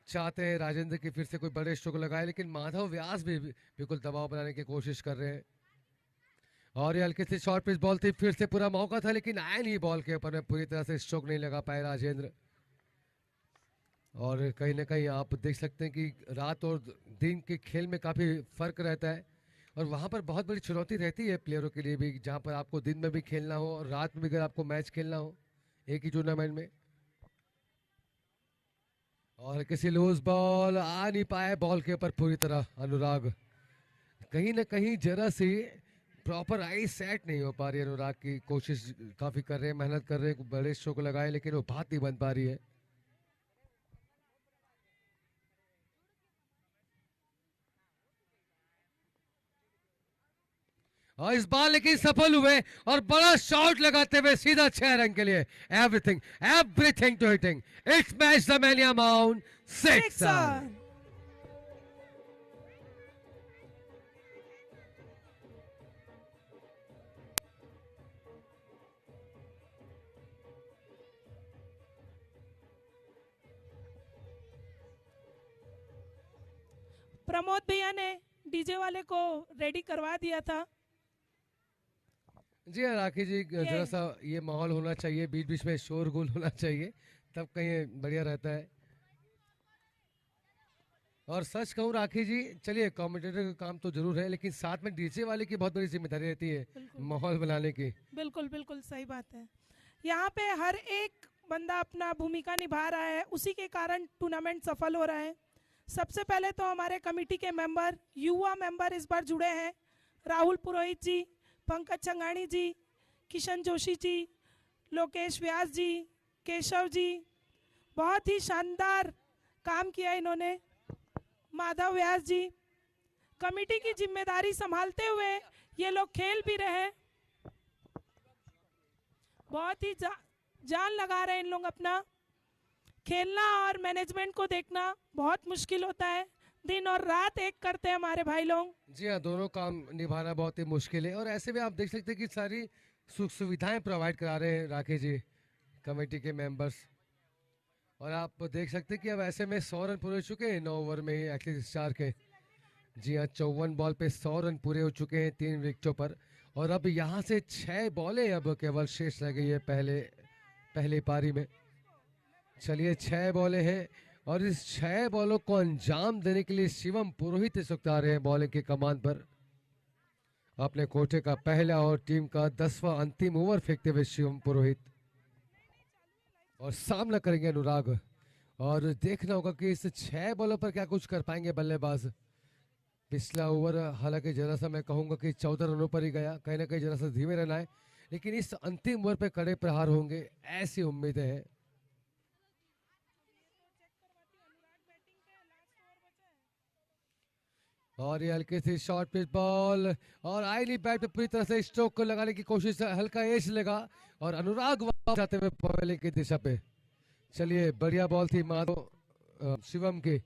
चाहते हैं राजेंद्र की फिर से कोई बड़े स्ट्रोक लगाए, लेकिन माधव व्यास भी बिल्कुल दबाव बनाने की कोशिश कर रहे हैं। और ये हल्की सी शॉर्ट पिच बॉल थी, फिर से पूरा मौका था, लेकिन आए नहीं बॉल के ऊपर में, पूरी तरह से स्ट्रोक नहीं लगा पाए राजेंद्र। और कहीं ना कहीं आप देख सकते हैं कि रात और दिन के खेल में काफ़ी फर्क रहता है, और वहाँ पर बहुत बड़ी चुनौती रहती है प्लेयरों के लिए भी, जहाँ पर आपको दिन में भी खेलना हो और रात में भी अगर आपको मैच खेलना हो एक ही टूर्नामेंट में। और किसी लूज बॉल आ नहीं पाए बॉल के ऊपर पूरी तरह अनुराग। कहीं ना कहीं जरा सी प्रॉपर आई सेट नहीं हो पा रही है अनुराग की, कोशिश काफी कर रहे हैं, मेहनत कर रहे हैं, बड़े स्ट्रोक लगाए, लेकिन वो बात नहीं बन पा रही है। और इस बार लेकिन सफल हुए और बड़ा शॉट लगाते हुए सीधा 6 रन के लिए। Everything everything to hitting, it's match the mania mount sixer.
Pramod भैया ने डीजे वाले को रेडी करवा दिया था।
जी हाँ राखी जी, जरा सा ये माहौल होना चाहिए, बीच बीच में शोरगुल होना चाहिए, तब कहीं बढ़िया रहता है। और सच कहूँ राखी जी, चलिए कमेंटेटर का काम तो जरूर है, लेकिन साथ में डीजे वाले की बहुत बड़ी जिम्मेदारी रहती है माहौल बनाने की।
बिल्कुल बिल्कुल सही बात है। यहाँ पे हर एक बंदा अपना भूमिका निभा रहा है, उसी के कारण टूर्नामेंट सफल हो रहा है। सबसे पहले तो हमारे कमेटी के मेंबर, युवा मेंबर इस बार जुड़े हैं। राहुल पुरोहित जी, पंकज चंगानी जी, किशन जोशी जी, लोकेश व्यास जी, केशव जी, बहुत ही शानदार काम किया इन्होंने। माधव व्यास जी, कमेटी की जिम्मेदारी संभालते हुए ये लोग खेल भी रहे हैं, बहुत ही जान लगा रहे हैं इन लोग अपना। खेलना और मैनेजमेंट को देखना बहुत मुश्किल होता है, दिन और रात एक करते हैं हमारे भाई लोग।
जी हाँ, दोनों काम निभाना बहुत ही मुश्किल है, और ऐसे में आप देख सकते हैं कि सारी सुख सुविधाएं प्रोवाइड करा रहे हैं राकेश जी कमेटी के मेंबर्स। और आप देख सकते हैं कि अब ऐसे में 100 रन पूरे हो चुके हैं 9 ओवर में ही एक्सिस स्टार के। जी हाँ, 54 बॉल पे 100 रन पूरे हो चुके हैं 3 विकेटों पर, और अब यहाँ से 6 बॉलें अब केवल शेष रह गई है पहले पारी में। चलिए 6 बॉलें हैं, और इस 6 बॉलों को अंजाम देने के लिए शिवम पुरोहित इस वक्त आ रहे हैं बॉलिंग के कमान पर। अपने कोटे का पहला और टीम का 10वां अंतिम ओवर फेंकते हुए शिवम पुरोहित, और सामना करेंगे अनुराग। और देखना होगा कि इस 6 बॉलों पर क्या कुछ कर पाएंगे बल्लेबाज। पिछला ओवर हालांकि जरा सा मैं कहूंगा कि 14 रनों पर ही गया, कहीं ना कहीं जरा सा धीमे रन आए, लेकिन इस अंतिम ओवर पे कड़े प्रहार होंगे ऐसी उम्मीदें हैं। और ये हल्की सी शॉर्ट पिच बॉल, और आईली बैट पे पूरी तरह से स्ट्रोक को लगाने की कोशिश, हल्का एज लगा, और अनुराग वापस जाते हुए बॉलिंग की दिशा पे। चलिए बढ़िया बॉल थी माधव शिवम की,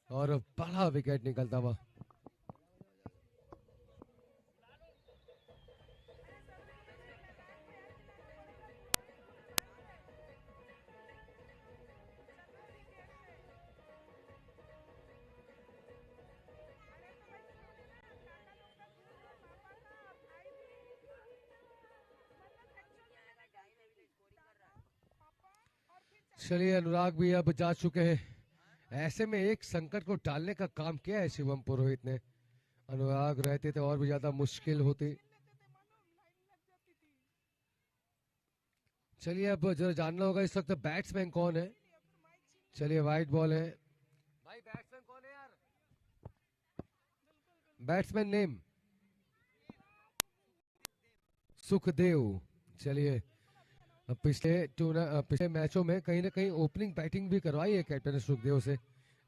और बड़ा विकेट निकलता हुआ। चलिए अनुराग भी अब जा चुके हैं। ऐसे में एक संकट को टालने का काम किया है शिवम पुरोहित ने। अनुराग रहते तो और भी ज्यादा मुश्किल होती। चलिए अब जरा जानना होगा इस वक्त बैट्समैन कौन है। चलिए वाइट बॉल है भाई। बैट्समैन कौन है यार? Batsman name Sukhdev. चलिए अब पिछले मैचों में कहीं ना कहीं ओपनिंग बैटिंग भी करवाई है कैप्टन सुखदेव से,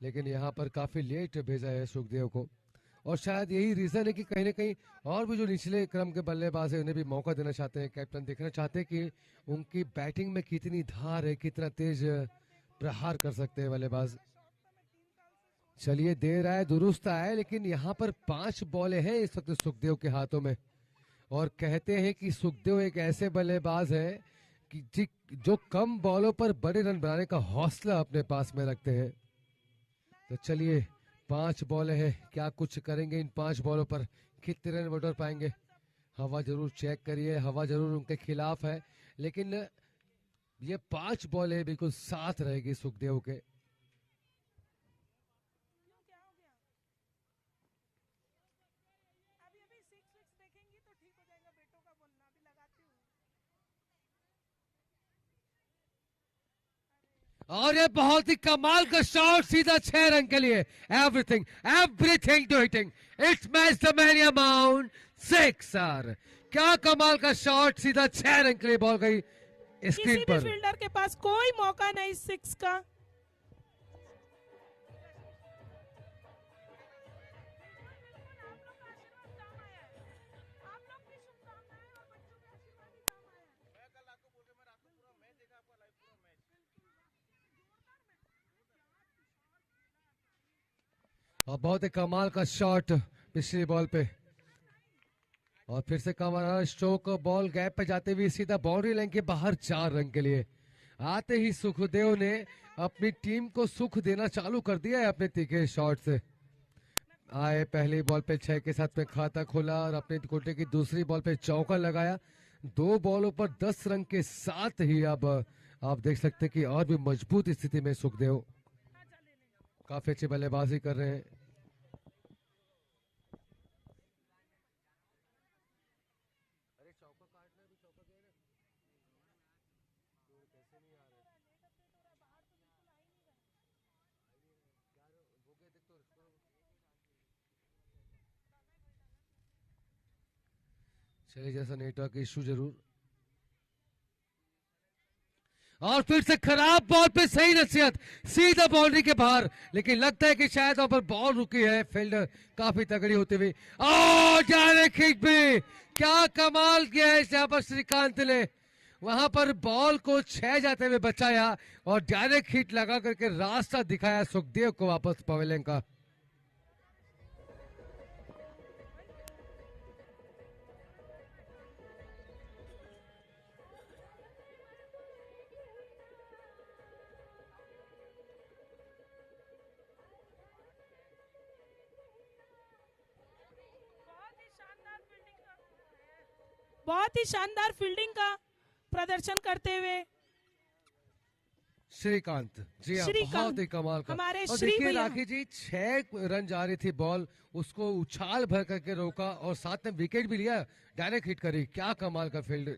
लेकिन यहाँ पर काफी लेट भेजा है सुखदेव को। और शायद यही रीजन है कि कहीं ना कहीं और भी जो निचले क्रम के बल्लेबाज है उन्हें भी मौका देना चाहते हैं। कैप्टन देखना चाहते हैं कि उनकी बैटिंग में कितनी धार है, कितना तेज प्रहार कर सकते हैं बल्लेबाज। चलिए दे रहा है, दुरुस्त आया, लेकिन यहाँ पर 5 बॉलें हैं इस वक्त सुखदेव के हाथों में। और कहते हैं कि सुखदेव एक ऐसे बल्लेबाज है कि जो कम बॉलों पर बड़े रन बनाने का हौसला अपने पास में रखते हैं। तो चलिए 5 बॉलें हैं, क्या कुछ करेंगे इन 5 बॉलों पर, कितने रन बटोर पाएंगे। हवा जरूर चेक करिए, हवा जरूर उनके खिलाफ है, लेकिन ये 5 बॉलें बिल्कुल साथ रहेगी सुखदेव के। और ये बहुत ही कमाल का शॉट, सीधा 6 रन के लिए। Everything to hitting, it's match the man amount 6। क्या कमाल का शॉट, सीधा 6 रन के लिए बॉल गई स्क्रीन
किसी
पर।
भी फील्डर के पास कोई मौका नहीं 6 का।
और बहुत ही कमाल का शॉट पिछली बॉल पे, और फिर से कमाल स्ट्रोक, बॉल गैप पे जाते हुए सीधा बाउंड्री लाइन के बाहर 4 रन के लिए। आते ही सुखदेव ने अपनी टीम को सुख देना चालू कर दिया है अपने तीखे शॉट से। आए पहली बॉल पे 6 के साथ में खाता खोला और अपने कोटे की दूसरी बॉल पे चौका लगाया। 2 बॉलों पर 10 रन के साथ ही अब आप देख सकते हैं कि और भी मजबूत स्थिति में सुखदेव काफी अच्छी बल्लेबाजी कर रहे हैं। चलिए जैसा नेटवर्क इशू जरूर। और फिर से खराब बॉल पे सही नसीहत, सीधा बाउंड्री के बाहर, लेकिन लगता है कि शायद वहां पर बॉल रुकी है। फील्डर काफी तगड़ी होती हुई, और डायरेक्ट हिट भी, क्या कमाल किया है यहाँ पर श्रीकांत ने। वहां पर बॉल को 6 जाते हुए बचाया और डायरेक्ट हिट लगा करके रास्ता दिखाया सुखदेव को वापस पवेलियन का।
बहुत ही शानदार फील्डिंग का प्रदर्शन करते हुए
श्रीकांत जी हाँ,
श्रीकांत,
बहुत ही कमाल का।
हमारे
और
श्री
देखिए
भैया।
राखी जी 6 रन जा रही थी बॉल, उसको उछाल भर करके रोका और साथ में विकेट भी लिया, डायरेक्ट हिट करी। क्या कमाल का फील्ड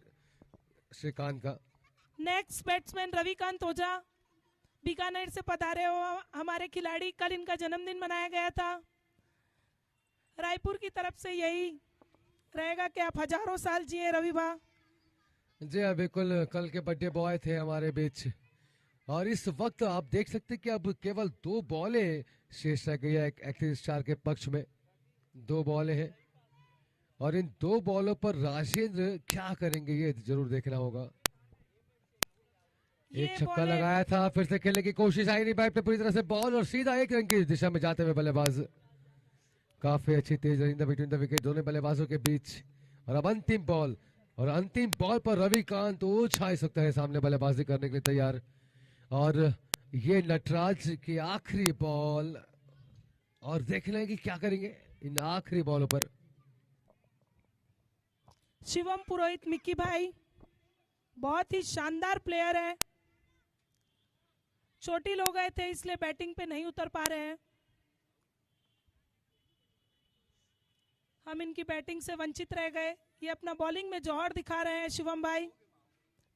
श्रीकांत का।
नेक्स्ट बैट्समैन रविकांत ओझा, बीकानेर से पधारे हो हमारे खिलाड़ी। कल इनका जन्मदिन मनाया गया था। रायपुर की तरफ से यही रहेगा कि आप हजारों साल जिए रवि भा।
जी हाँ बिल्कुल, कल के बर्थडे बॉय थे हमारे बीच। और इस वक्त आप देख सकते हैं कि अब केवल 2 बॉलें शेष रह गई है एक्टिव स्टार के पक्ष में। 2 बॉलें हैं और इन 2 बॉलों पर राजेंद्र क्या करेंगे ये जरूर देखना होगा। एक छक्का लगाया था, फिर से खेलने की कोशिश आई नहीं बैट पे पूरी तरह से बॉल, और सीधा 1 रन की दिशा में जाते हुए बल्लेबाज। काफी अच्छी तेज रनिंग बिटवीन द विकेट दोनों बल्लेबाजों के बीच। और अब अंतिम बॉल, और अंतिम बॉल पर रविकांत ओछा ही सकता है सामने बल्लेबाजी करने के लिए तैयार। और ये नटराज की आखिरी बॉल, और देखना है कि क्या करेंगे इन आखिरी बॉलों पर।
शिवम पुरोहित मिक्की भाई बहुत ही शानदार प्लेयर है। चोटिल हो गए थे, इसलिए बैटिंग पे नहीं उतर पा रहे हैं। हम इनकी बैटिंग से वंचित रह गए। ये अपना बॉलिंग में जौहर दिखा रहे हैं शिवम भाई।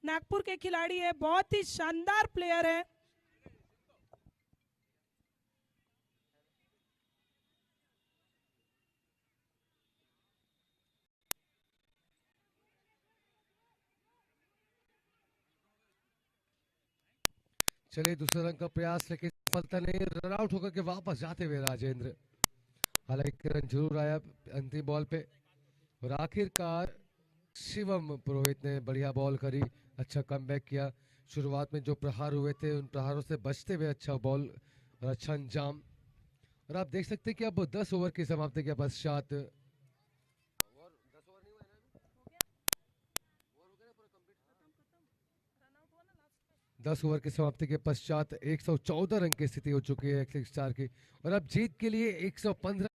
नागपुर के खिलाड़ी है, बहुत ही शानदार प्लेयर है।
चलिए दूसरे रन का प्रयास, लेकिन सफलता नहीं। रन आउट होकर के वापस जाते हुए राजेंद्र, हालांकि रन जरूर आया अंतिम बॉल पे। और आखिरकार शिवम पुरोहित ने बढ़िया बॉल करी, अच्छा कमबैक किया। शुरुआत में जो प्रहार हुए थे उन प्रहारों से बचते हुए अच्छा बॉल और अच्छा अंजाम। और आप देख सकते हैं कि अब 10 ओवर की समाप्ति के पश्चात 10 ओवर की समाप्ति के पश्चात 114 रन की स्थिति हो चुकी है एक्सिस स्टार की। और अब जीत के लिए 115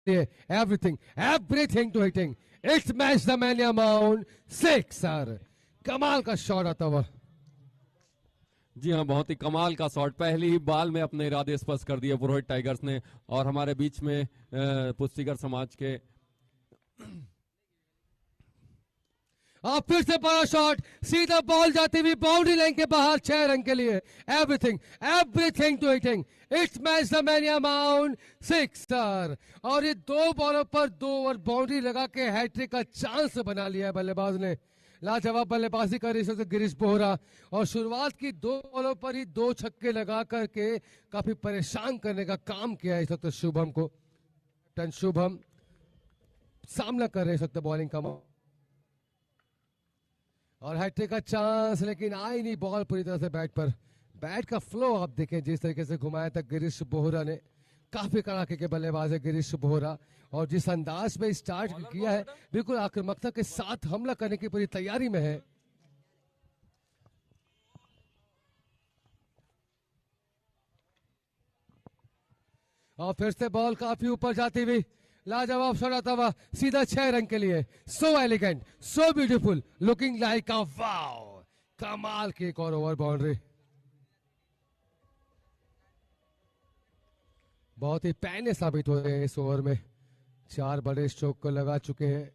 everything to hitting, it's match the man amount 6 sir. कमाल का शॉट आता हुआ।
जी हाँ, बहुत ही कमाल का शॉट, पहली ही बॉल में अपने इरादे स्पष्ट कर दिए पुरोहित टाइगर्स ने। और हमारे बीच में पुस्तिकर समाज के
और फिर से बड़ा शॉट, सीधा बॉल जाती हुई बाउंड्री लाइन के बाहर, 6 रन के लिए। Everything to hitting, it's match the man amount 6 sir. और ये 2 बॉलों पर 2 ओवर बाउंड्री लगा के हैट्रिक का चांस बना लिया है बल्लेबाज ने। लाजवाब बल्लेबाजी कर रही है गिरीश बोहरा, और शुरुआत की 2 बॉलों पर ही 2 छक्के लगा करके काफी परेशान करने का काम किया है इस वक्त शुभम को। शुभम सामना कर रहे इस वक्त बॉलिंग का, और हैट्रिक का चांस, लेकिन आई नहीं बॉल पूरी तरह से बैट पर। बैट का फ्लो आप देखें जिस तरीके से घुमाया था गिरीश बोहरा ने, काफी कड़ाके के बल्लेबाज है गिरीश बोहरा, और जिस अंदाज में स्टार्ट किया है, बिल्कुल आक्रामकता के साथ हमला करने की पूरी तैयारी में है। और फिर से बॉल काफी ऊपर जाती हुई, लाजवाब शॉट आता हुआ, सीधा 6 रन के लिए। So elegant, so beautiful, looking like a wow. कमाल की एक और ओवर बाउंड्री, बहुत ही पैने साबित हो रहे हैं इस ओवर में। 4 बड़े स्ट्रोक को लगा चुके हैं,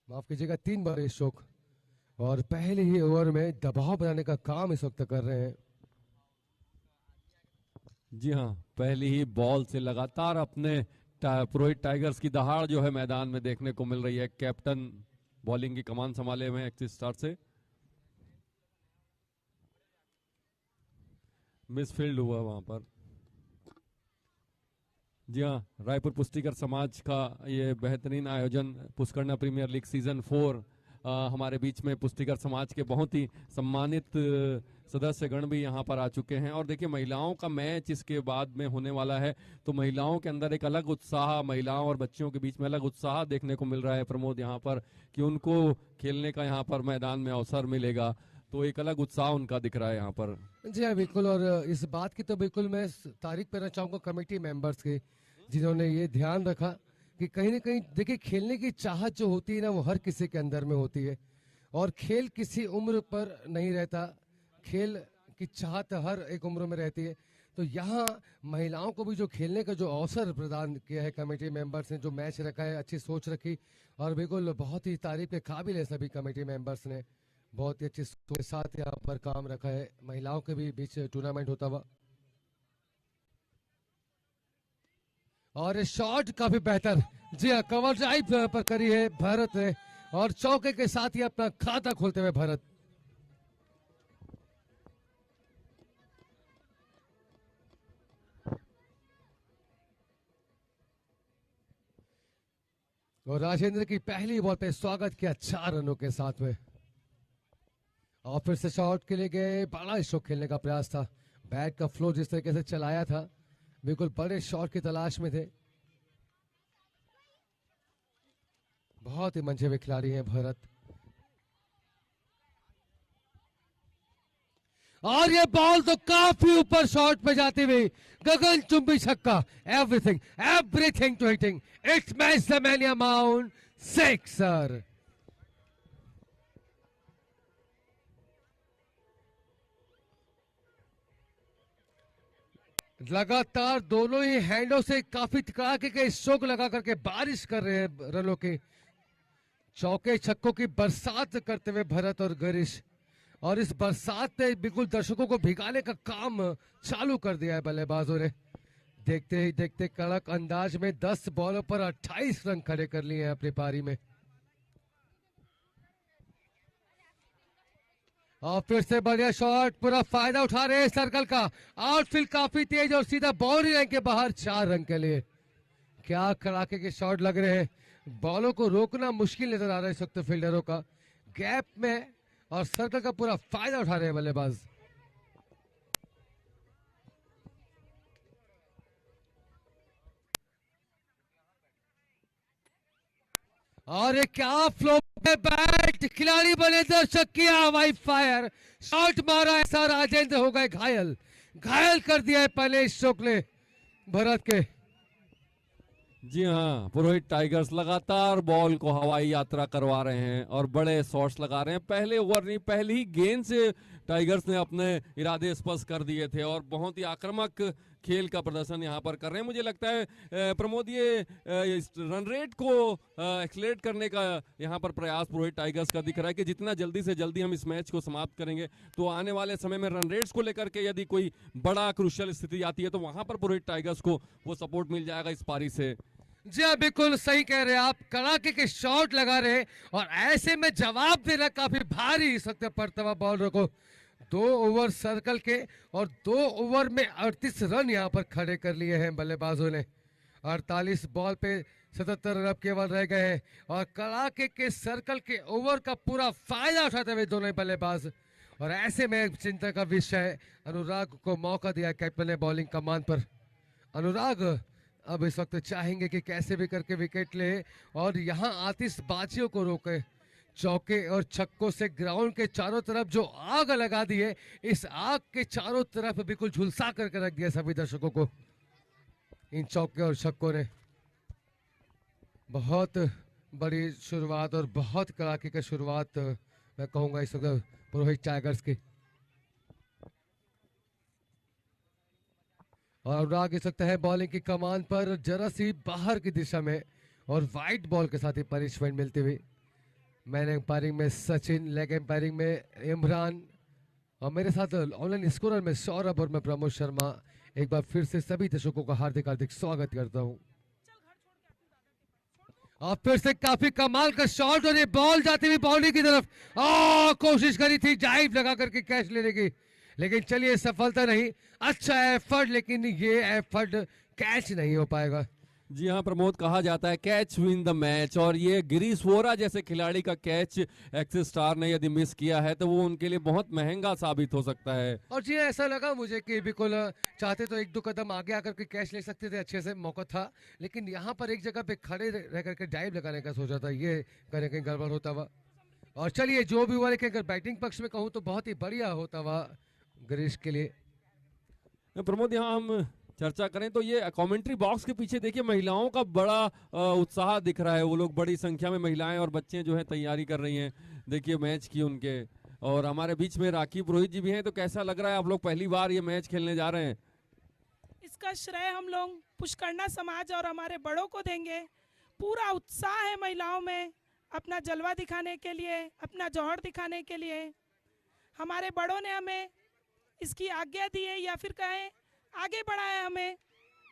माफ कीजिएगा 3 बड़े स्ट्रोक, और पहले ही ओवर में दबाव बनाने का काम इस वक्त कर रहे हैं।
जी हाँ, पहली ही बॉल से लगातार अपने पुरोहित टाइगर्स की दहाड़ जो है मैदान में देखने को मिल रही है। कैप्टन बॉलिंग की कमान संभाले हुए हैं एक्सिस स्टार से। मिसफील्ड हुआ वहां पर। जी हाँ, रायपुर पुस्तिकर समाज का ये बेहतरीन आयोजन, पुष्करना प्रीमियर लीग सीजन 4, हमारे बीच में पुस्तिकर समाज के बहुत ही सम्मानित सदस्यगण भी यहाँ पर आ चुके हैं। और देखिए, महिलाओं का मैच इसके बाद में होने वाला है, तो महिलाओं के अंदर एक अलग उत्साह, महिलाओं और बच्चियों के बीच में अलग उत्साह देखने को मिल रहा है प्रमोद यहाँ पर, कि उनको खेलने का यहाँ पर मैदान में अवसर मिलेगा, तो एक अलग उत्साह उनका दिख रहा है यहाँ पर।
जी हाँ, बिल्कुल। और इस बात की तो बिल्कुल मैं तारीफ करना चाहूँगा कमेटी मेंबर्स की, जिन्होंने ये ध्यान रखा कि कहीं ना कहीं देखिए, खेलने की चाहत जो होती है ना, वो हर किसी के अंदर में होती है, और खेल किसी उम्र पर नहीं रहता, खेल की चाहत हर एक उम्र में रहती है। तो यहाँ महिलाओं को भी जो खेलने का जो अवसर प्रदान किया है कमेटी मेंबर्स ने, जो मैच रखा है, अच्छी सोच रखी, और बिल्कुल बहुत ही तारीफ के काबिल है सभी कमेटी मेंबर्स ने, बहुत ही अच्छी सोच के साथ यहाँ पर काम रखा है। महिलाओं के भी बीच टूर्नामेंट होता हुआ, और शॉट काफी बेहतर, जी हाँ, कवर ड्राइव पर करी है भारत ने, और चौके के साथ ही अपना खाता खोलते हुए भारत। और राजेंद्र की पहली बॉल पे स्वागत किया 4 रनों के साथ में, और फिर से शॉट के लिए गए, बड़ा स्ट्रोक खेलने का प्रयास था, बैट का फ्लो जिस तरीके से चलाया था, बिल्कुल बड़े शॉट की तलाश में थे। बहुत ही मंझे हुए खिलाड़ी हैं भारत, और ये बॉल तो काफी ऊपर शॉट पे जाती हुई, गगन चुंबी छक्का। Everything to hitting, it's match the man amount 6 sir. लगातार दोनों ही हैंडों से काफी कड़ाके के स्ट्रोक लगा करके बारिश कर रहे हैं रनों की, चौके छक्कों की बरसात करते हुए भरत और गिरीश, और इस बरसात ने बिल्कुल दर्शकों को भिगाने का काम चालू कर दिया है बल्लेबाजों ने। देखते ही देखते कड़क अंदाज में 10 बॉलों पर 28 रन खड़े कर लिए हैं अपनी पारी में। और फिर से बढ़िया शॉट, पूरा फायदा उठा रहे हैं सर्कल का, आउटफील्ड काफी तेज, और सीधा बाउंड्री लाइन के बाहर 4 रन के लिए। क्या कड़ाके के शॉट लग रहे हैं, बॉलों को रोकना मुश्किल नजर आ रहा है इस वक्त फील्डरों का, गैप में, और सर्कल का पूरा फायदा उठा रहे हैं बल्लेबाज। और ये क्या फ्लो है, बैट खिलाड़ी बने, दर्शक किया हवाई फायर, शॉट मारा, ऐसा राजेंद्र हो गए घायल, घायल कर दिया है पहले स्ट्रोक ने। भरत के।
जी हाँ, पुरोहित टाइगर्स लगातार बॉल को हवाई यात्रा करवा रहे हैं और बड़े शॉट्स लगा रहे हैं। पहले ओवर नहीं, पहली ही गेंद से टाइगर्स ने अपने इरादे स्पष्ट कर दिए थे और बहुत ही आक्रामक खेल का प्रदर्शन यहाँ पर कर रहे हैं। मुझे लगता है प्रमोद, ये इस रन रेट को एक्सलेट करने का यहाँ पर प्रयास पुरोहित टाइगर्स का दिख रहा है कि जितना जल्दी से जल्दी हम इस मैच को समाप्त करेंगे तो आने वाले समय में रन रेट्स को लेकर के यदि कोई बड़ा क्रूशियल स्थिति आती है तो वहां पर पुरोहित टाइगर्स को वो सपोर्ट मिल जाएगा इस पारी से।
जी हाँ, बिल्कुल सही कह रहे हैं आप। कड़ाके के शॉट लगा रहे हैं और ऐसे में जवाब देना काफी भारी सकते पड़ता हुआ बॉलर को। 2 ओवर सर्कल के और 2 ओवर में 38 रन यहाँ पर खड़े कर लिए हैं बल्लेबाजों ने। 48 बॉल पे 77 रन केवल रह गए हैं और कड़ाके के सर्कल के ओवर का पूरा फायदा उठाते हुए दोनों बल्लेबाज। और ऐसे में चिंता का विषय, अनुराग को मौका दिया कैप्टन ने बॉलिंग कमान पर। अनुराग अब इस वक्त चाहेंगे कि कैसे भी करके विकेट ले और यहाँ आतिशबाजियों को रोके। चौके और छक्कों से ग्राउंड के चारों तरफ जो आग लगा दी है, इस आग के चारों तरफ बिल्कुल झुलसा करके रख दिया सभी दर्शकों को इन चौके और छक्कों ने। बहुत बड़ी शुरुआत और बहुत कड़ाके की शुरुआत मैं कहूंगा इस वक्त पुरोहित टाइगर्स की। और अनुराग इस वक्त है बॉलिंग की कमान पर जरा सी बाहर की दिशा में और वाइट बॉल के साथ ही पनिशमेंट मिलती हुई। मैन एम्पायरिंग में सचिन, लेग एम्पायरिंग में इमरान और मेरे साथ ऑनलाइन स्कोरर में सौरभ और मैं प्रमोद शर्मा। एक बार फिर से सभी दर्शकों का हार्दिक हार्दिक स्वागत करता हूं। और फिर से काफी कमाल का शॉट और ये बॉल जाती हुई बाउंड्री की तरफ। कोशिश करी थी डाइव लगा करके कैच लेने की, लेकिन चलिए सफलता नहीं। अच्छा एफर्ट, लेकिन ये एफर्ट कैच नहीं हो पाएगा।
जी हाँ प्रमोद, कहा जाता है कैच विन द मैच, और ये गिरीश वोरा जैसे खिलाड़ी का कैच एक्सिस स्टार ने यदि मिस किया है तो वो उनके लिए बहुत महंगा साबित हो सकता है।
और जी ऐसा लगा मुझे कि बिल्कुल चाहते तो 1-2 कदम आगे आकर के कैच ले सकते थे, अच्छे से मौका था, लेकिन यहाँ पर एक जगह पे खड़े रह करके डाइव लगाने का सोचा था, ये कहीं कहीं गड़बड़ होता हुआ। और चलिए जो भी हुआ, लेकिन अगर बैटिंग पक्ष में कहूँ तो बहुत ही बढ़िया होता हुआ गिरीश के लिए।
प्रमोद, यहाँ हम चर्चा करें तो ये कमेंट्री बॉक्स के पीछे देखिए महिलाओं का बड़ा उत्साह दिख रहा है। वो लोग बड़ी संख्या में महिलाएं और बच्चे जो है तैयारी कर रही हैं देखिए मैच की उनके। और हमारे बीच में राखी पुरोहित जी भी हैं, तो कैसा लग रहा है, आप लोग पहली बार ये मैच खेलने जा रहे हैं?
इसका श्रेय हम लोग पुष्करना समाज और हमारे बड़ों को देंगे। पूरा उत्साह है महिलाओं में अपना जलवा दिखाने के लिए, अपना जौहर दिखाने के लिए। हमारे बड़ों ने हमें इसकी आज्ञा दी है, या फिर कहें आगे बढ़ाया, हमें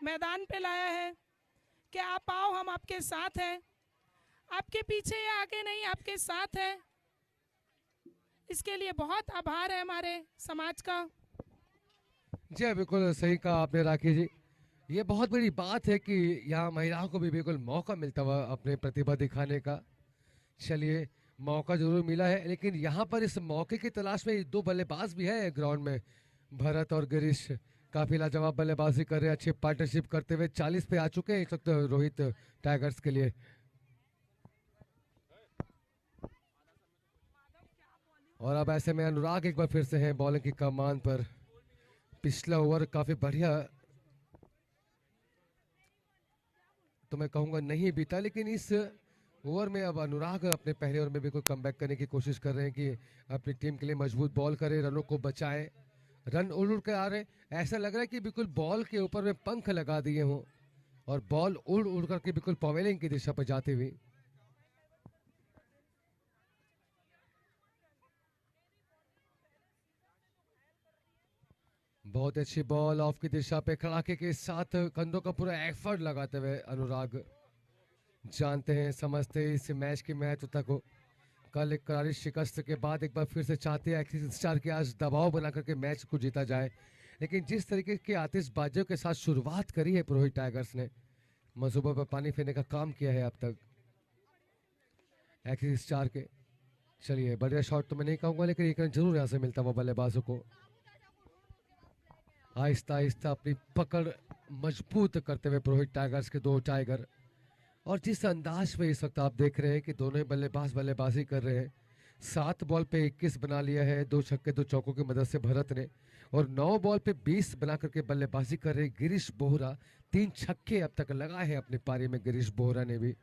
मैदान पे लाया है कि आप आओ, हम आपके साथ हैं, आपके पीछे या आगे नहीं, आपके साथ हैं। इसके लिए बहुत आभार है हमारे समाज का।
जी हाँ, बिल्कुल सही कहा आपने राखी जी। ये बहुत बड़ी बात है कि यहाँ महिलाओं को भी बिल्कुल मौका मिलता हुआ अपने प्रतिभा दिखाने का। चलिए मौका जरूर मिला है, लेकिन यहाँ पर इस मौके की तलाश में 2 बल्लेबाज भी है ग्राउंड में, भरत और गिरीश। काफी लाजवाब बल्लेबाजी कर रहे हैं, अच्छी पार्टनरशिप करते हुए 40 पे आ चुके हैं इस वक्त रोहित टाइगर्स के लिए। और अब ऐसे में अनुराग एक बार फिर से हैं बॉलिंग की कमान पर। पिछला ओवर काफी बढ़िया तो मैं कहूंगा नहीं बीता, लेकिन इस ओवर में अब अनुराग अपने पहले ओवर में बिल्कुल कमबैक करने की कोशिश कर रहे हैं कि अपनी टीम के लिए मजबूत बॉल करें, रनों को बचाएं। रन उड़ उड़ के आ रहे, ऐसा लग रहा है कि बिल्कुल बॉल के ऊपर में पंख लगा दिए हों और बॉल उड़ उड़ करके बिल्कुल पवेलियन की दिशा पर जाती हुई। बहुत अच्छी बॉल ऑफ की दिशा पे कड़ाके के साथ कंधों का पूरा एफर्ट लगाते हुए अनुराग। जानते हैं, समझते हैं इस मैच की महत्वता को। कल एक करारी शिकस्त के बाद एक बार फिर से चाहते हैं एक्सिस स्टार के आज दबाव बना करके मैच को जीता जाए, लेकिन जिस तरीके की आतिशबाजियों के साथ शुरुआत करी है पुरोहित टाइगर्स ने, मंसूबों पर पानी फेरने का काम किया है अब तक एक्सिस स्टार के। चलिए बढ़िया शॉट तो मैं नहीं कहूंगा, लेकिन एक रन जरूर यहाँ से मिलता हुआ बल्लेबाजों को। आहिस्ता आहिस्ता अपनी पकड़ मजबूत करते हुए पुरोहित टाइगर्स के 2 टाइगर। और जिस अंदाज में इस वक्त आप देख रहे हैं कि दोनों ही बल्लेबाज बल्लेबाजी कर रहे हैं। 7 बॉल पे 21 बना लिया है 2 छक्के 2 चौकों की मदद से भरत ने, और 9 बॉल पे 20 बना करके बल्लेबाजी कर रहे गिरीश बोहरा 3 छक्के अब तक लगाए हैं अपनी पारी में गिरीश बोहरा ने भी।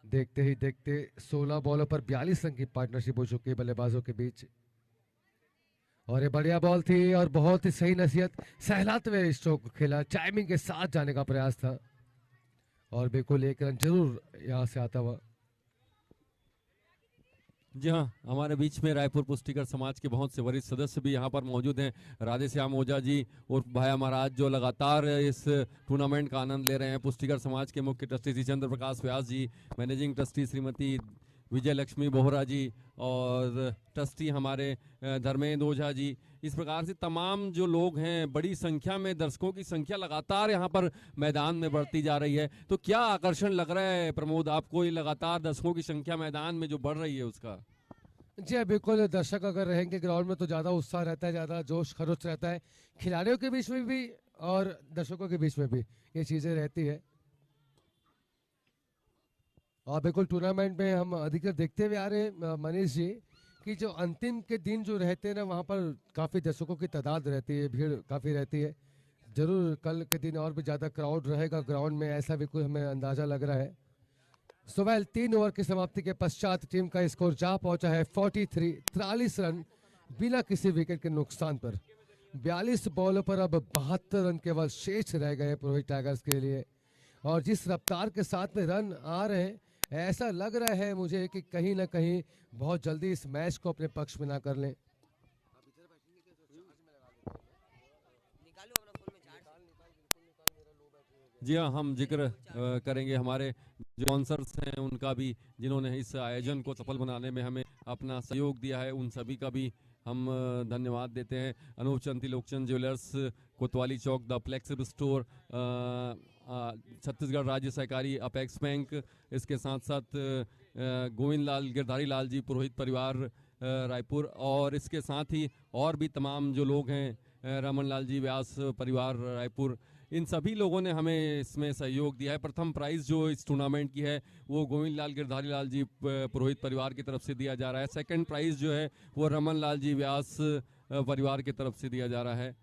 देखते ही देखते 16 बॉलों पर 42 रन की पार्टनरशिप हो चुकी है बल्लेबाजों के बीच। और ये बढ़िया बॉल थी और बहुत ही सही नसीहत, सहलाते हुए स्ट्रोक खेला, टाइमिंग के साथ जाने का प्रयास था और बिल्कुल 1 रन जरूर यहाँ से आता हुआ।
जी हाँ, हमारे बीच में रायपुर पुष्टिकर समाज के बहुत से वरिष्ठ सदस्य भी यहाँ पर मौजूद हैं। राधे श्याम ओझा जी और भाया महाराज जो लगातार इस टूर्नामेंट का आनंद ले रहे हैं। पुष्टिकर समाज के मुख्य ट्रस्टी श्री चंद्र प्रकाश व्यास जी, मैनेजिंग ट्रस्टी श्रीमती विजय लक्ष्मी बोहरा जी और ट्रस्टी हमारे धर्मेंद्र ओझा जी। इस प्रकार से तमाम जो लोग हैं, बड़ी संख्या में दर्शकों की संख्या लगातार यहाँ पर मैदान में बढ़ती जा रही है। तो क्या आकर्षण लग रहा है प्रमोद आपको, ये लगातार दर्शकों की संख्या मैदान में जो बढ़ रही है उसका?
जी हाँ, बिल्कुल। दर्शक अगर रहेंगे ग्राउंड में तो ज़्यादा उत्साह रहता है, ज़्यादा जोश खरोच रहता है, खिलाड़ियों के बीच में भी और दर्शकों के बीच में भी ये चीज़ें रहती है। और बिल्कुल टूर्नामेंट में हम अधिकतर देखते हुए आ रहे हैं मनीष जी कि जो अंतिम के दिन जो रहते हैं ना, वहाँ पर काफ़ी दर्शकों की तादाद रहती है, भीड़ काफ़ी रहती है। जरूर कल के दिन और भी ज़्यादा क्राउड रहेगा ग्राउंड में, ऐसा भी कोई हमें अंदाज़ा लग रहा है। सुबह 3 ओवर की समाप्ति के पश्चात टीम का स्कोर जा पहुंचा है 43 रन बिना किसी विकेट के नुकसान पर। 42 बॉलों पर अब 72 रन केवल शेष रह गए पुरोहित टाइगर्स के लिए। और जिस रफ्तार के साथ में रन आ रहे हैं, ऐसा लग रहा है मुझे कि कहीं ना कहीं बहुत जल्दी इस मैच को अपने पक्ष में ना कर लें।
जी हाँ, हम जिक्र करेंगे हमारे जो स्पॉन्सर्स हैं उनका भी, जिन्होंने इस आयोजन को सफल बनाने में हमें अपना सहयोग दिया है, उन सभी का भी हम धन्यवाद देते हैं। अनूप चंद त्रिलोकचंद ज्वेलर्स, कोतवाली चौक, द फ्लेक्सिबल स्टोर, छत्तीसगढ़ राज्य सहकारी अपेक्स बैंक, इसके साथ साथ गोविंद लाल गिरधारी लाल जी पुरोहित परिवार रायपुर, और इसके साथ ही और भी तमाम जो लोग हैं, रमन लाल जी व्यास परिवार रायपुर, इन सभी लोगों ने हमें इसमें सहयोग दिया है। प्रथम प्राइज़ जो इस टूर्नामेंट की है वो गोविंद लाल गिरधारी लाल जी पुरोहित परिवार की तरफ से दिया जा रहा है। सेकंड प्राइज़ जो है वो रमन लाल जी व्यास परिवार की तरफ से दिया जा रहा है।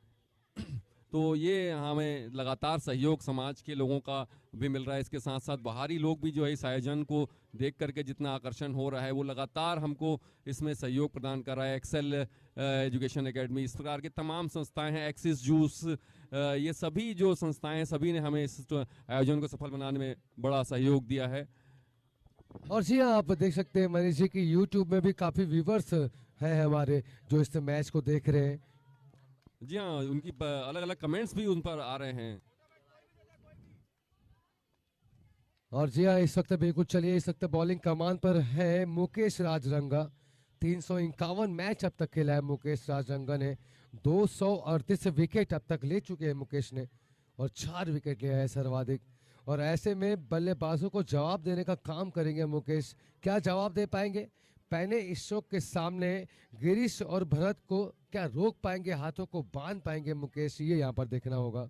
तो ये हमें लगातार सहयोग समाज के लोगों का भी मिल रहा है। इसके साथ साथ बाहरी लोग भी जो है इस आयोजन को देख करके जितना आकर्षण हो रहा है, वो लगातार हमको इसमें सहयोग प्रदान कर रहा है। एक्सेल एजुकेशन एकेडमी, इस प्रकार के तमाम संस्थाएं हैं, एक्सिस जूस, ये सभी जो संस्थाएं हैं, सभी ने हमें इस आयोजन को सफल बनाने में बड़ा सहयोग दिया है।
और जी हाँ, आप देख सकते हैं मनीष जी की यूट्यूब में भी काफ़ी व्यूवर्स हैं हमारे जो इस मैच को देख रहे हैं।
जी हाँ, उनकी अलग अलग कमेंट्स भी उन पर आ रहे हैं।
और जी हाँ, इस वक्त बिल्कुल चलिए, इस वक्त बॉलिंग कमान पर है मुकेश राजरंगा। 351 मैच अब तक खेला है मुकेश राजरंगा ने, 238 विकेट अब तक ले चुके हैं मुकेश ने और 4 विकेट लिया है सर्वाधिक। और ऐसे में बल्लेबाजों को जवाब देने का काम करेंगे मुकेश। क्या जवाब दे पाएंगे? पहले इस शॉट के सामने गिरीश और भरत को क्या रोक पाएंगे, हाथों को बांध पाएंगे मुकेश, ये यहाँ पर देखना होगा।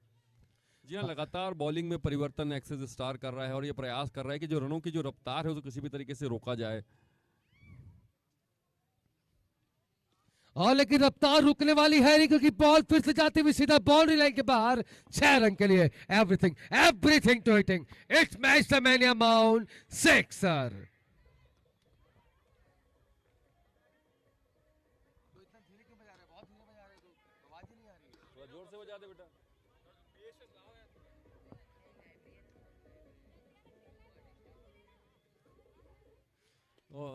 जी हाँ, लगातार बॉलिंग में परिवर्तन एक्सिस स्टार कर रहा है और ये प्रयास कर रहा है कि जो रनों की जो रफ्तार है उसे किसी भी तरीके से रोका जाए।
और लेकिन रफ्तार रुकने वाली है नहीं, क्योंकि बॉल फिर से जाती हुई सीधा बाउंड्री लाइन के बाहर। 6 रन के लिए everything to hitting, it's match the man amount 6 sir.
जोर से बजा दे बेटा।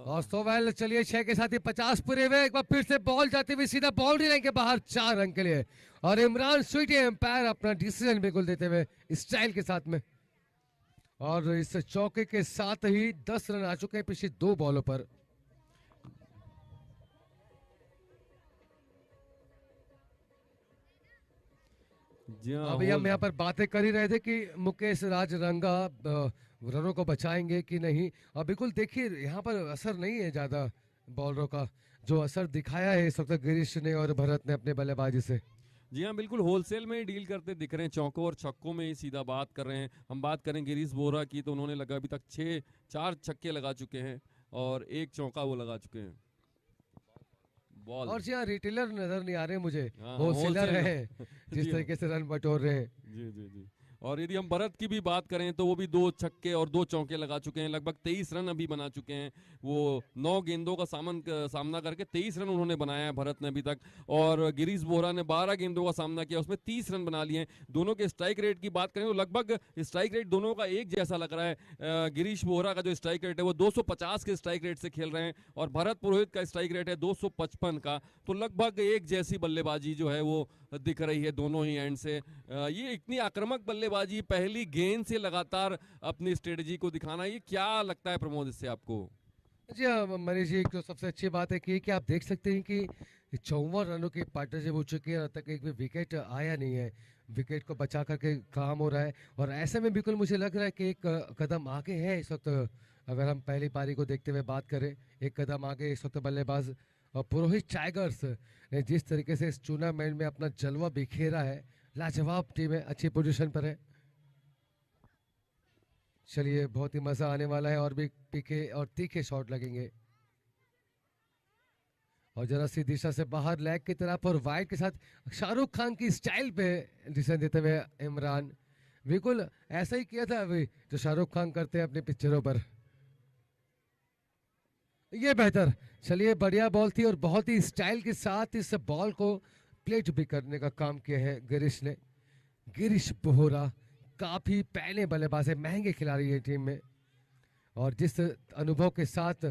और सोवेल चलिए 6 के साथ ही 50 पूरे हुए। एक बार फिर से बॉल जाती हुई सीधा बाउंड्री लाइन के बाहर, 4 रन के लिए। और इमरान स्वीटी एम्पायर अपना डिसीजन बिल्कुल देते हुए स्टाइल के साथ में। और इस चौके के साथ ही 10 रन आ चुके हैं पिछली 2 बॉलों पर। अभी हम यहाँ पर बातें कर ही रहे थे कि मुकेश राजरंगा रनों को बचाएंगे कि नहीं। और बिल्कुल देखिए, यहाँ पर असर नहीं है ज्यादा बॉलरों का, जो असर दिखाया है इस वक्त गिरीश ने और भरत ने अपने बल्लेबाजी से।
जी हाँ, बिल्कुल होलसेल में डील करते दिख रहे हैं, चौकों और छक्कों में ही सीधा बात कर रहे हैं। हम बात करें गिरीश बोहरा की तो उन्होंने लगा अभी तक 4 छक्के लगा चुके हैं और 1 चौका वो लगा चुके हैं। बॉल
और जी हाँ, रिटेलर नजर नहीं आ रहे मुझे,
हाँ,
होलसेलर
होलसेल
है जिस तरीके से रन बटोर रहे हैं।
जी जी जी। और यदि हम भरत की भी बात करें तो वो भी 2 छक्के और 2 चौके लगा चुके हैं, लगभग 23 रन अभी बना चुके हैं। वो 9 गेंदों का सामना करके 23 रन उन्होंने बनाया है भरत ने अभी तक, और गिरीश बोहरा ने 12 गेंदों का सामना किया, उसमें 30 रन बना लिए हैं। दोनों के स्ट्राइक रेट की बात करें तो लगभग स्ट्राइक रेट दोनों का एक जैसा लग रहा है। गिरीश बोहरा का जो स्ट्राइक रेट है वो 250 के स्ट्राइक रेट से खेल रहे हैं और भरत पुरोहित का स्ट्राइक रेट है 255 का, तो लगभग एक जैसी बल्लेबाजी जो है वो दिख रही है दोनों ही एंड से। ये इतनी आक्रामक बल्लेबाजी पहली गेंद से लगातार अपनी स्ट्रेटजी को दिखाना, ये क्या लगता है प्रमोद इससे आपको?
जी हाँ मनीष जी, एक तो सबसे अच्छी बात है कि आप देख सकते हैं कि 54 रनों की पार्टनरशिप हो चुकी है, अब तक एक भी विकेट आया नहीं है, विकेट को बचा करके काम हो रहा है। और ऐसे में बिल्कुल मुझे लग रहा है कि एक कदम आगे है इस वक्त। अगर हम पहली पारी को देखते हुए बात करें, एक कदम आगे इस वक्त बल्लेबाज और पुरोहित टाइगर्स ने जिस तरीके से इस टूर्नामेंट में अपना जलवा बिखेरा है, लाजवाब टीम है, अच्छी पोजीशन पर है। चलिए बहुत ही मजा आने वाला है और भी पीके और तीखे शॉट लगेंगे। और जरा सी दिशा से बाहर लेग की तरफ और वाइड के साथ शाहरुख खान की स्टाइल पे डिसीजन देते हुए इमरान, बिल्कुल ऐसा ही किया था अभी जो शाहरुख खान करते हैं अपनी पिक्चरों पर। ये बेहतर, चलिए बढ़िया बॉल थी और बहुत ही स्टाइल के साथ इस बॉल को प्लेट भी करने का काम किया है गिरीश ने। गिरीश बोहरा काफी पहले बल्लेबाज है, महंगे खिलाड़ी है टीम में, और जिस अनुभव के साथ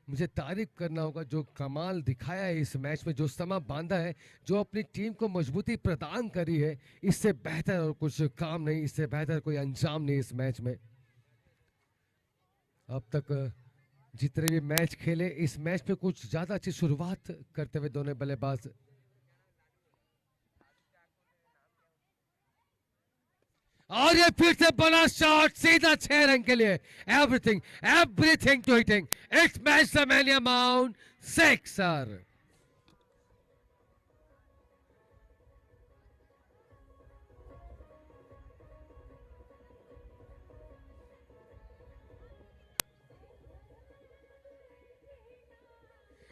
मुझे तारीफ करना होगा, जो कमाल दिखाया है इस मैच में, जो समा बांधा है, जो अपनी टीम को मजबूती प्रदान करी है, इससे बेहतर और कुछ काम नहीं, इससे बेहतर कोई अंजाम नहीं इस मैच में। अब तक जितने भी मैच खेले, इस मैच पे कुछ ज्यादा अच्छी शुरुआत करते हुए दोनों बल्लेबाज। और ये फिर से बड़ा शॉट सीधा 6 रन के लिए। Everything to hitting, it's match the mania mount 6 sir.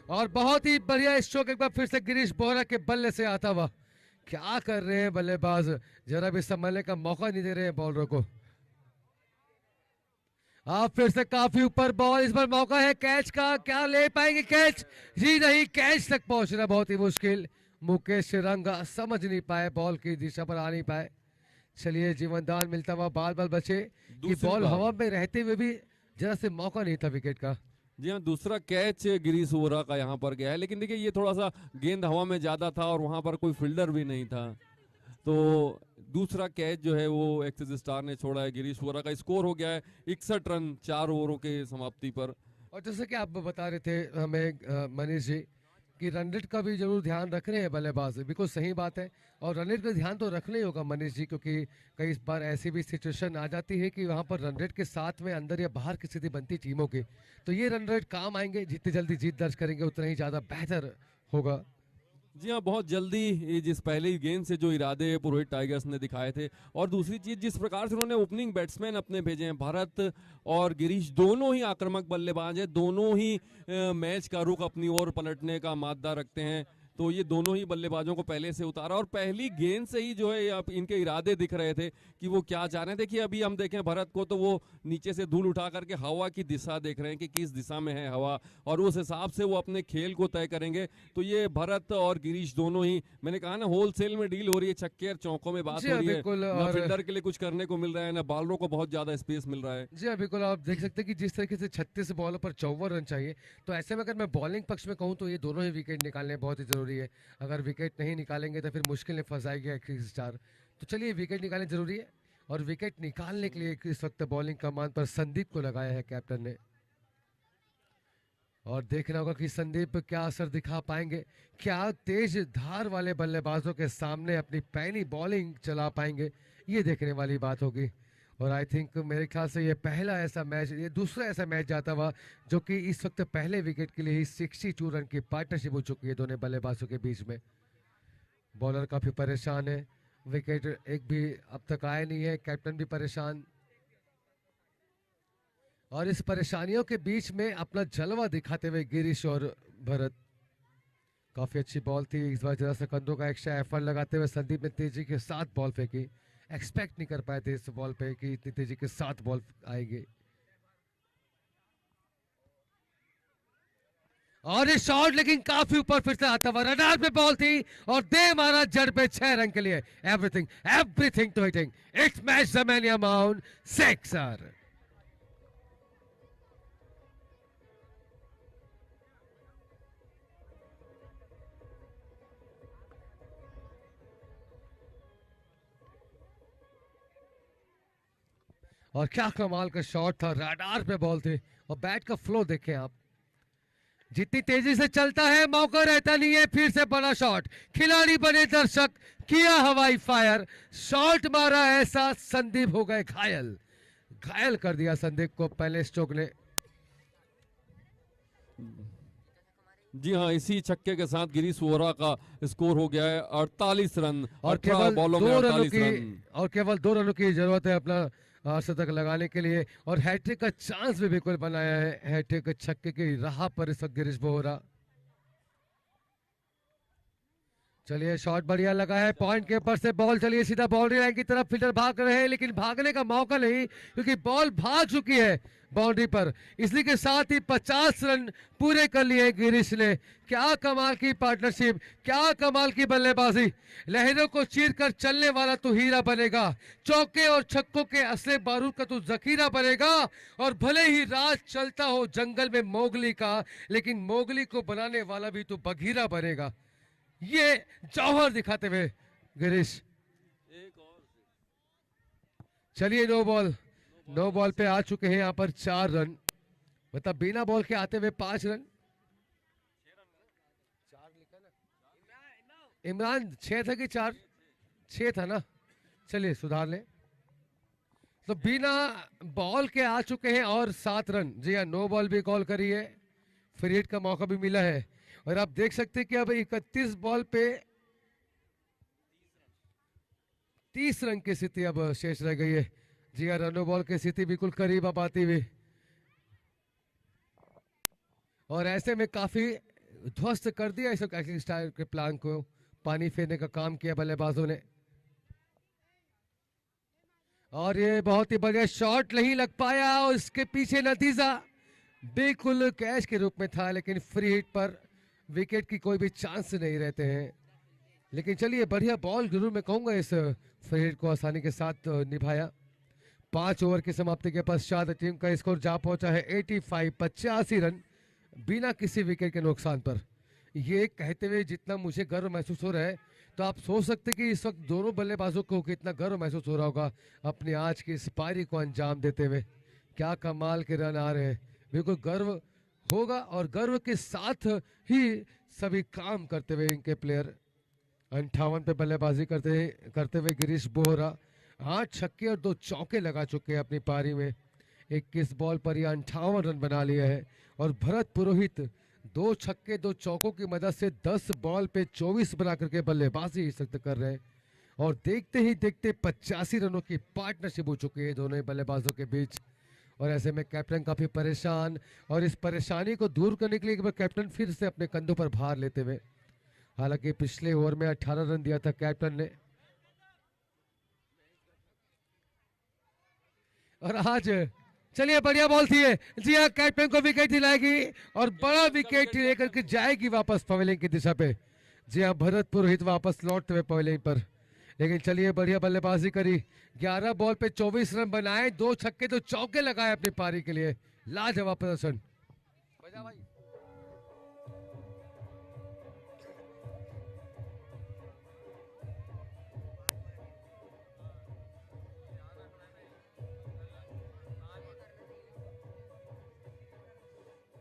और बहुत ही बढ़िया स्ट्रोक एक बार फिर से गिरीश बोहरा के बल्ले से आता हुआ। क्या कर रहे हैं बल्लेबाज, जरा भी संभलने का मौका नहीं दे रहे हैं बॉलरों को। आप फिर से काफी ऊपर बॉल, इस बार मौका है कैच का, क्या ले पाएंगे कैच? जी नहीं, कैच तक पहुंचना बहुत ही मुश्किल। मुकेश रंगा समझ नहीं पाए, बॉल की दिशा पर आ नहीं पाए। चलिए जीवनदान मिलता हुआ बाल बाल बचे कि बॉल हवा में रहते हुए भी जरा से मौका नहीं था विकेट का।
जी हाँ, दूसरा कैच गिरीश बोहरा का यहाँ पर गया है, लेकिन देखिए ये थोड़ा सा गेंद हवा में ज्यादा था और वहां पर कोई फील्डर भी नहीं था, तो दूसरा कैच जो है वो एक्सिस स्टार ने छोड़ा है। गिरीश बोहरा का स्कोर हो गया है 61 रन 4 ओवरों के समाप्ति पर।
और जैसे कि आप बता रहे थे हमें मनीष जी कि रन रेट का भी जरूर ध्यान रख रहे हैं बल्लेबाज, बिल्कुल सही बात है, और रन रेट का ध्यान तो रखना ही होगा मनीष जी, क्योंकि कई बार ऐसी भी सिचुएशन आ जाती है कि वहां पर रन रेट के साथ में अंदर या बाहर की स्थिति बनती टीमों की, तो ये रन रेट काम आएंगे। जितनी जल्दी जीत दर्ज करेंगे उतना ही ज्यादा बेहतर होगा।
जी हाँ, बहुत जल्दी ये जिस पहली गेंद से जो इरादे पुरोहित टाइगर्स ने दिखाए थे, और दूसरी चीज जिस प्रकार से उन्होंने ओपनिंग बैट्समैन अपने भेजे हैं, भरत और गिरीश दोनों ही आक्रामक बल्लेबाज हैं, दोनों ही मैच का रुख अपनी ओर पलटने का मादा रखते हैं, तो ये दोनों ही बल्लेबाजों को पहले से उतारा और पहली गेंद से ही जो है अब इनके इरादे दिख रहे थे कि वो क्या चाह रहे हैं। देखिए अभी हम देखें भरत को, तो वो नीचे से धूल उठा करके हवा की दिशा देख रहे हैं कि किस दिशा में है हवा, और उस हिसाब से वो अपने खेल को तय करेंगे। तो ये भरत और गिरीश दोनों ही, मैंने कहा ना, होलसेल में डील हो रही है, छक्के और चौकों में बात हो रही है, ना फील्डर के लिए कुछ करने को मिल रहा है, ना बॉलरों को बहुत ज्यादा स्पेस मिल रहा है।
जी हाँ बिल्कुल, आप देख सकते हैं कि जिस तरीके से 36 बॉलों पर 54 रन चाहिए, तो ऐसे में अगर मैं बॉलिंग पक्ष में कहूँ तो ये दोनों ही विकेट निकालने बहुत ही जरूरी है। अगर विकेट नहीं निकालेंगे तो फिर मुश्किल में फंसाएगी एक्सिस स्टार। तो चलिए विकेट निकालने जरूरी है, और विकेट निकालने के लिए इस वक्त बॉलिंग कमान पर संदीप को लगाया है कैप्टन ने, और देखना होगा कि संदीप क्या असर दिखा पाएंगे, क्या तेज धार वाले बल्लेबाजों के सामने अपनी पहली बॉलिंग चला पाएंगे, ये देखने वाली बात होगी। और आई थिंक मेरे ख्याल से ये पहला ऐसा मैच, ये दूसरा ऐसा मैच जाता हुआ जो कि इस वक्त पहले विकेट के लिए ही 62 रन की पार्टनरशिप हो चुकी है दोनों बल्लेबाजों के बीच में। बॉलर काफी परेशान है, विकेट एक भी अब तक आया नहीं है, कैप्टन भी परेशान, और इस परेशानियों के बीच में अपना जलवा दिखाते हुए गिरीश और भरत। काफी अच्छी बॉल थी, इस बार जरा सा कंधों का एक्स्ट्रा एफर्ट लगाते हुए संदीप ने तेजी के साथ बॉल फेंकी। एक्सपेक्ट नहीं कर पाए थे इस बॉल पे कि इतनी तेजी के साथ बॉल आएगी। और ये शॉट लेकिन काफी ऊपर फिर से आता हुआ, रडार पे बॉल थी और दे मारा जड़ पे 6 रन के लिए। Everything everything to hitting, it's match the man amount 6 और क्या कमाल का शॉट था, रडार पे बॉल थी और बैट का फ्लो देखें आप, जितनी तेजी से चलता है मौका रहता नहीं है फिर से बड़ा शॉट। खिलाड़ी बने दर्शक, किया हवाई फायर, शॉट मारा ऐसा संदीप हो गए घायल, घायल कर दिया संदीप को पहले स्ट्रोक ने।
जी हाँ, इसी छक्के के साथ गिरीश वोरा का स्कोर हो गया है 48 रन
और
18
केवल
बॉलों में 48 रन।
और केवल 2 रनों की जरूरत है अपना शतक लगाने के लिए और हैट्रिक का चांस भी बिल्कुल बनाया है। हैट्रिक छक्के की राह पर इस वक्त गिरीश बोहरा। चलिए शॉट बढ़िया लगा है, पॉइंट के ऊपर से बॉल चलिए सीधा बाउंड्री लाइन की तरफ, फील्डर भाग रहे हैं लेकिन भागने का मौका नहीं क्योंकि बॉल भाग चुकी है बाउंड्री पर। इसलिए के साथ ही 50 रन पूरे कर लिए गिरीश ने। क्या कमाल की पार्टनरशिप, क्या कमाल की बल्लेबाजी। लहरों को चीर कर चलने वाला तू हीरा बनेगा, चौके और छक्कों के असले बारूद का तू जखीरा बनेगा। और भले ही राज चलता हो जंगल में मोगली का, लेकिन मोगली को बनाने वाला भी तू बघीरा बनेगा। ये जौहर दिखाते हुए गिरीश। चलिए नो बॉल पे आ चुके हैं यहाँ पर 4 रन, मतलब बिना बॉल के आते हुए 5 रन। इमरान 6 था कि 4? 6 था ना, चलिए सुधार लें। तो बिना बॉल के आ चुके हैं और 7 रन। जी हाँ, नो बॉल भी कॉल करी है, फ्री हिट का मौका भी मिला है। और आप देख सकते हैं कि अब 31 बॉल पे 30 रन की स्थिति अब शेष रह गई है। जी हाँ, रनो बॉल की स्थिति बिल्कुल करीब अब आती हुई और ऐसे में काफी ध्वस्त कर दिया इस एक्टिंग स्टाइल के प्लान को, पानी फेरने का काम किया बल्लेबाजों ने। और ये बहुत ही बढ़िया शॉट नहीं लग पाया और इसके पीछे नतीजा बिल्कुल कैच के रूप में था, लेकिन फ्री हिट पर विकेट की कोई भी चांस नहीं रहते हैं। लेकिन चलिए बढ़िया बॉल जरूर मैं कहूंगा, इस फ्री हिट को आसानी के साथ निभाया। 5 ओवर की समाप्ति के पश्चात टीम का स्कोर जा पहुंचा है 85 रन बिना किसी विकेट के नुकसान पर। ये कहते हुए जितना मुझे गर्व महसूस हो रहा है, तो आप सोच सकते कि इस वक्त दोनों बल्लेबाजों को कितना गर्व महसूस हो रहा होगा अपनी आज की इस पारी को अंजाम देते हुए। क्या कमाल के रन आ रहे हैं, बिल्कुल गर्व होगा और गर्व के साथ ही सभी काम करते हुए इनके प्लेयर। 58 पे बल्लेबाजी करते हुए गिरीश बोहरा 8 छक्के और 2 चौके लगा चुके हैं अपनी पारी में। 21 बॉल पर यह 58 रन बना लिया है और भरत पुरोहित 2 छक्के 2 चौकों की मदद से 10 बॉल पे 24 बना करके बल्लेबाजी इस वक्त कर रहे हैं। और देखते ही देखते 85 रनों की पार्टनरशिप हो चुकी है दोनों ही बल्लेबाजों के बीच। और ऐसे में कैप्टन काफी परेशान, और इस परेशानी को दूर करने के लिए एक बार कैप्टन फिर से अपने कंधों पर भार लेते हुए, हालांकि पिछले ओवर में 18 रन दिया था कैप्टन ने, और आज चलिए बढ़िया बॉल थी है। जी हाँ, कैप्टन को विकेट दिलाएगी और बड़ा विकेट लेकर के जाएगी वापस पवेलियन की दिशा पे। जी हाँ, भरत पुरोहित वापस लौटते हुए पवेलियन पर। लेकिन चलिए बढ़िया बल्लेबाजी करी, 11 बॉल पे 24 रन बनाए, 2 छक्के 2 चौके लगाए अपनी पारी के लिए। लाजवाब प्रदर्शन।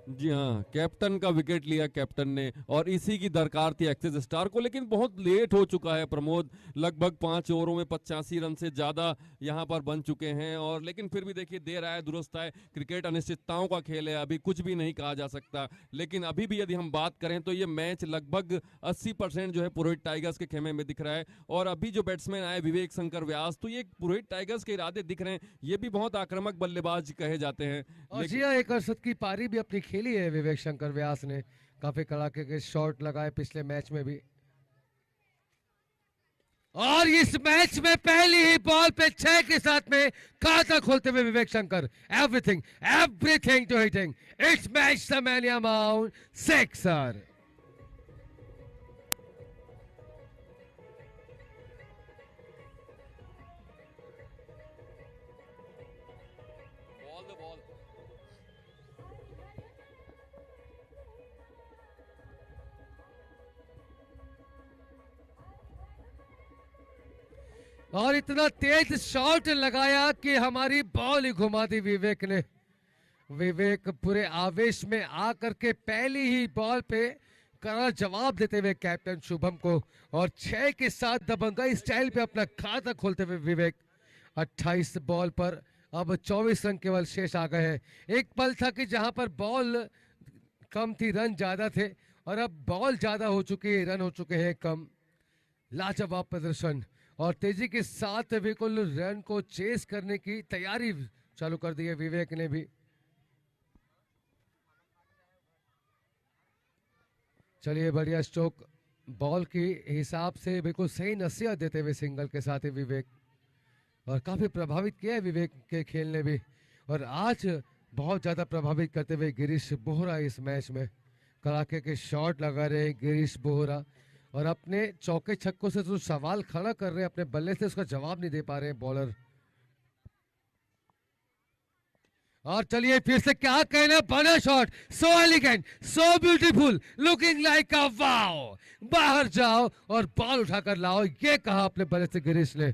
जी हाँ, कैप्टन का विकेट लिया कैप्टन ने, और इसी की दरकार थी एक्सिस स्टार को, लेकिन बहुत लेट हो चुका है प्रमोद। लगभग 5 ओवरों में 85 रन से ज़्यादा यहाँ पर बन चुके हैं। और लेकिन फिर भी देखिए, देर आए दुरुस्त आए, क्रिकेट अनिश्चितताओं का खेल है, अभी कुछ भी नहीं कहा जा सकता। लेकिन अभी भी यदि हम बात करें तो ये मैच लगभग 80% जो है पुरोहित टाइगर्स के खेमे में दिख रहा है। और अभी जो बैट्समैन आए विवेक शंकर व्यास, तो ये पुरोहित टाइगर्स के इरादे दिख रहे हैं, ये भी बहुत आक्रामक बल्लेबाज कहे जाते हैं।
और जी हाँ, 1 अर्शद की पारी भी अपनी खेली है विवेक शंकर व्यास ने, काफी कड़ाके के शॉट लगाए पिछले मैच में भी। और इस मैच में पहली ही बॉल पे 6 के साथ में खाता खोलते हुए Vivek Shankar, everything to hitting, it's match the man amount 6 sir.
Ball the ball.
और इतना तेज शॉट लगाया कि हमारी बॉल ही घुमा दी विवेक ने। विवेक पूरे आवेश में आकर के पहली ही बॉल पे कड़ा जवाब देते हुए कैप्टन शुभम को, और 6 के साथ दबंगाई स्टाइल पे अपना खाता खोलते हुए विवेक 28 बॉल पर अब 24 रन केवल शेष आ गए हैं। एक पल था कि जहां पर बॉल कम थी, रन ज्यादा थे, और अब बॉल ज्यादा हो चुकी है, रन हो चुके हैं कम। लाजवाब प्रदर्शन और तेजी के साथ बिल्कुल रन को चेस करने की तैयारी चालू कर दी है विवेक ने भी। चलिए बढ़िया स्ट्रोक, बॉल के हिसाब से बिल्कुल सही नसीहत देते हुए सिंगल के साथ ही विवेक, और काफी प्रभावित किया है विवेक के खेल ने भी। और आज बहुत ज्यादा प्रभावित करते हुए गिरीश बोहरा इस मैच में कड़ाके के शॉट लगा रहे हैं गिरीश बोहरा, और अपने चौके छक्कों से जो सवाल खड़ा कर रहे हैं अपने बल्ले से, उसका जवाब नहीं दे पा रहे हैं बॉलर। और चलिए फिर से क्या कहना, बना shot, so elegant, so beautiful, looking like a wow, बाहर जाओ और बॉल उठाकर लाओ, ये कहा अपने बल्ले से गिरीश ने।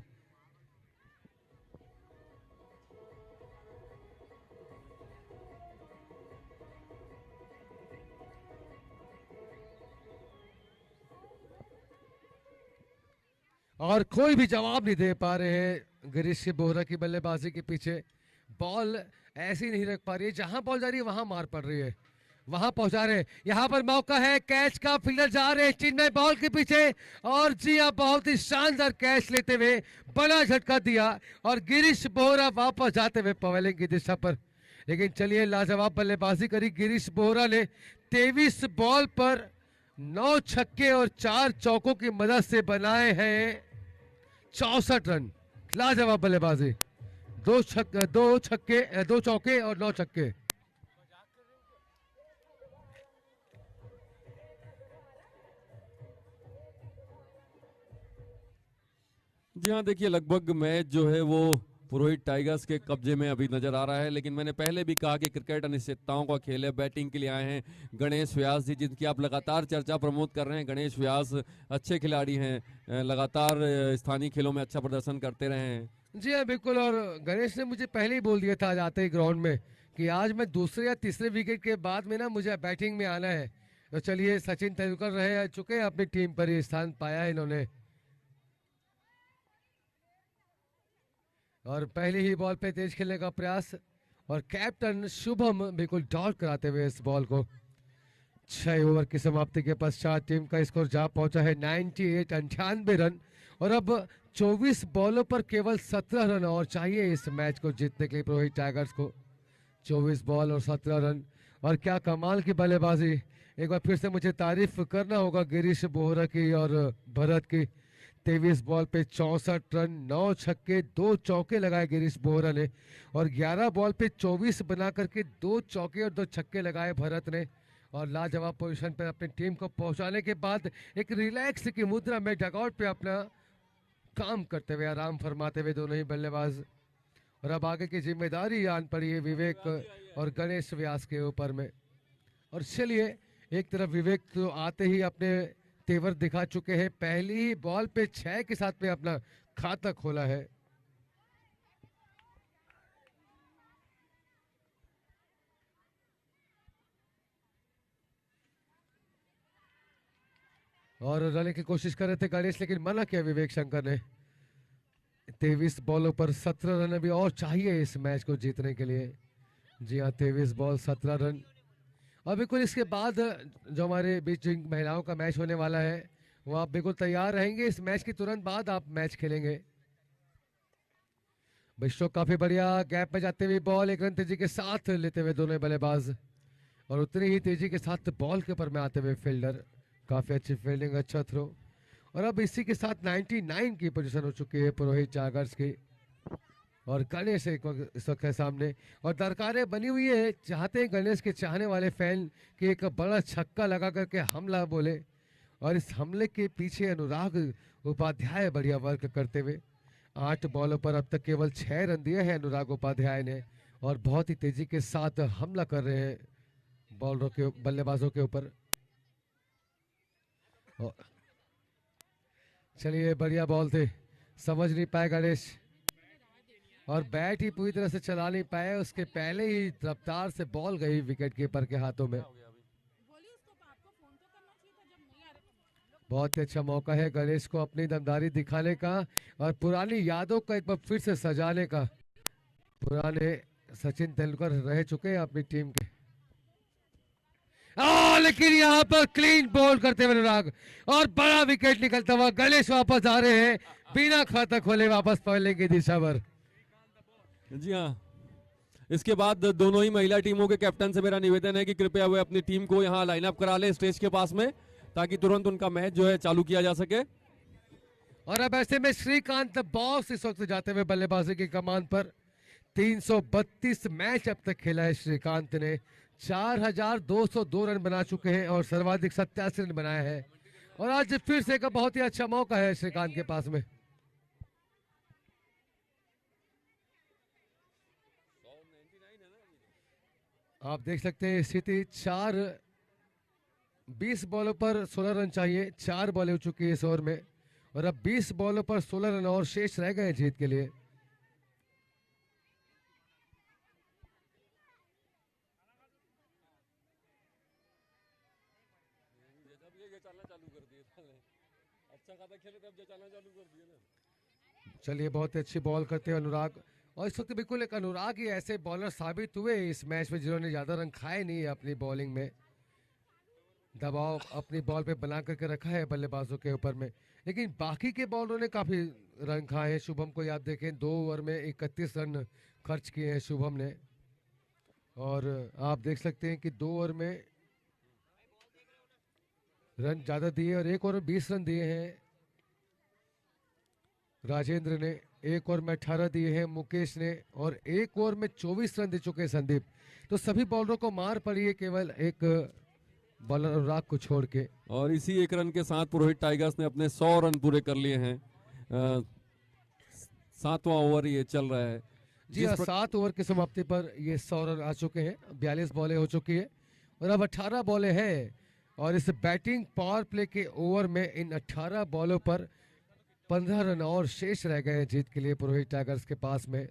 और कोई भी जवाब नहीं दे पा रहे हैं गिरीश बोहरा की बल्लेबाजी के पीछे। बॉल ऐसी नहीं रख पा रही है, जहां बॉल जा रही है वहां मार पड़ रही है, वहां पहुंचा रहे हैं। यहां पर मौका है कैच का, फील्डर जा रहे हैं चिन्मय बॉल के पीछे, और जी हाँ बहुत ही शानदार कैच लेते हुए बड़ा झटका दिया, और गिरीश बोहरा वापस जाते हुए पवेलिंग की दिशा पर। लेकिन चलिए लाजवाब बल्लेबाजी करी गिरीश बोहरा ने, 23 बॉल पर 9 छक्के और 4 चौकों की मदद से बनाए हैं 64 रन। लाजवाब बल्लेबाजी, 2 छक्के 2 चौके और 9 छक्के।
जी हाँ, देखिए लगभग मैच जो है वो पुरोहित टाइगर्स के कब्जे में अभी नजर आ रहा है, लेकिन मैंने पहले भी कहा कि क्रिकेट अनिश्चितताओं का खेल है। बैटिंग के लिए आए हैं गणेश व्यास जी, जिनकी आप लगातार चर्चा प्रमोट कर रहे हैं। गणेश व्यास अच्छे खिलाड़ी हैं, लगातार स्थानीय खेलों में अच्छा प्रदर्शन करते रहे हैं।
जी हाँ बिल्कुल, और गणेश ने मुझे पहले ही बोल दिया था आज आते ही ग्राउंड में कि आज मैं दूसरे या तीसरे विकेट के बाद में ना मुझे बैटिंग में आना है। तो चलिए सचिन तेंदुलकर रह चुके हैं, अपनी टीम पर ही स्थान पाया है इन्होंने। और पहली ही बॉल पे तेज खेलने का प्रयास, और कैप्टन शुभम बिल्कुल डॉट कराते हुए इस बॉल को। 6 ओवर की समाप्ति के पश्चात टीम का स्कोर जा पहुंचा है 98 रन, और अब 24 बॉलों पर केवल 17 रन और चाहिए इस मैच को जीतने के लिए पुरोहित टाइगर्स को। 24 बॉल और 17 रन, और क्या कमाल की बल्लेबाजी। एक बार फिर से मुझे तारीफ करना होगा गिरीश बोहरा की और भरत की। 23 बॉल पे 64 रन, 9 छक्के 2 चौके लगाए गिरीश बोहरा ने, और 11 बॉल पे 24 बना करके 2 चौके और 2 छक्के लगाए भरत ने। और लाजवाब पोजीशन पर अपनी टीम को पहुंचाने के बाद एक रिलैक्स की मुद्रा में डगआउट पे अपना काम करते हुए, आराम फरमाते हुए दोनों ही बल्लेबाज। और अब आगे की जिम्मेदारी आन पड़ी है विवेक और गणेश व्यास के ऊपर में। और चलिए, एक तरफ विवेक तो आते ही अपने तेवर दिखा चुके हैं, पहली ही बॉल पे 6 के साथ में अपना खाता खोला है। और रन की कोशिश कर रहे थे गणेश, लेकिन मना किया विवेक शंकर ने। 23 बॉलों पर 17 रन अभी और चाहिए इस मैच को जीतने के लिए। जी हाँ, 23 बॉल 17 रन। और बिल्कुल इसके बाद जो हमारे बीच महिलाओं का मैच होने वाला है, वो आप बिल्कुल तैयार रहेंगे। इस मैच के तुरंत बाद आप मैच खेलेंगे। विश्व काफी बढ़िया गैप में जाते हुए बॉल 1 रन तेजी के साथ लेते हुए दोनों बल्लेबाज, और उतनी ही तेजी के साथ बॉल के ऊपर में आते हुए फील्डर। काफी अच्छी फील्डिंग, अच्छा थ्रो, और अब इसी के साथ 99 की पोजीशन हो चुकी है पुरोहित टाइगर्स की। और गणेश इस वक्त है सामने और दरकारें बनी हुई है, चाहते हैं गणेश के चाहने वाले फैन कि एक बड़ा छक्का लगा करके हमला बोले। और इस हमले के पीछे अनुराग उपाध्याय बढ़िया वर्क करते हुए 8 बॉलों पर अब तक केवल 6 रन दिए हैं अनुराग उपाध्याय ने और बहुत ही तेजी के साथ हमला कर रहे हैं बॉलरों के बल्लेबाजों के ऊपर। चलिए बढ़िया बॉल थे, समझ नहीं पाए गणेश और बैट ही पूरी तरह से चला नहीं पाए, उसके पहले ही रफ्तार से बॉल गई विकेट कीपर के हाथों में। बहुत ही अच्छा मौका है गणेश को अपनी दमदारी दिखाने का और पुरानी यादों को एक बार फिर से सजाने का। पुराने सचिन तेंदुलकर रह चुके हैं अपनी टीम के। लेकिन यहाँ पर क्लीन बॉल करते हुए अनुराग और बड़ा विकेट निकलता हुआ गणेश वापस आ रहे हैं, बिना खाता खोले वापस पहले की दिशा पर।
जी हाँ, इसके बाद दोनों ही महिला टीमों के कैप्टन से मेरा निवेदन है कि कृपया वे अपनी टीम को यहाँ लाइनअप करा लें स्टेज के पास में, ताकि तुरंत उनका मैच जो है चालू किया जा सके।
और अब ऐसे में श्रीकांत बॉस इस वक्त जाते हुए बल्लेबाजी की कमान पर। 332 मैच अब तक खेला है श्रीकांत ने, 4202 रन बना चुके हैं और सर्वाधिक 87 रन बनाए हैं। और आज फिर से एक बहुत ही अच्छा मौका है श्रीकांत के पास में। आप देख सकते हैं स्थिति 20 बॉलों पर 16 रन चाहिए, 4 बॉलें हो चुकी है इस ओवर में और अब 20 बॉलों पर 16 रन और शेष रह गए जीत के लिए। चलिए बहुत अच्छी बॉल करते हैं अनुराग और इस वक्त बिल्कुल एक अनुराग ही ऐसे बॉलर साबित हुए इस मैच में जिन्होंने ज्यादा रन खाए नहीं है अपनी बॉलिंग में। दबाव अपनी बॉल पे बना करके रखा है बल्लेबाजों के ऊपर में, लेकिन बाकी के बॉलरों ने काफी रन खाए हैं। शुभम को याद देखें 2 ओवर में 31 रन खर्च किए हैं शुभम ने और आप देख सकते हैं कि 2 ओवर में रन ज्यादा दिए और 1 ओवर में 20 रन दिए हैं राजेंद्र ने, 1 ओवर में 18 दिए हैं मुकेश ने और 1 ओवर में 24 रन दे चुके हैं संदीप। तो सभी बॉलरों को मार पड़ी है केवल एक बॉलर अनुराग को छोड़ के।
और इसी 1 रन के साथ पुरोहित टाइगर्स ने अपने 100 रन पूरे कर लिए हैं। 7वां ओवर ये चल रहा है।
जी हाँ, 7 ओवर की समाप्ति पर ये 100 रन आ चुके हैं, 42 बॉलें हो चुकी है और अब 18 बॉलें हैं और इस बैटिंग पावर प्ले के ओवर में इन 18 बॉलों पर 15 रन और शेष रह गए जीत के लिए पुरोहित टाइगर्स के पास में।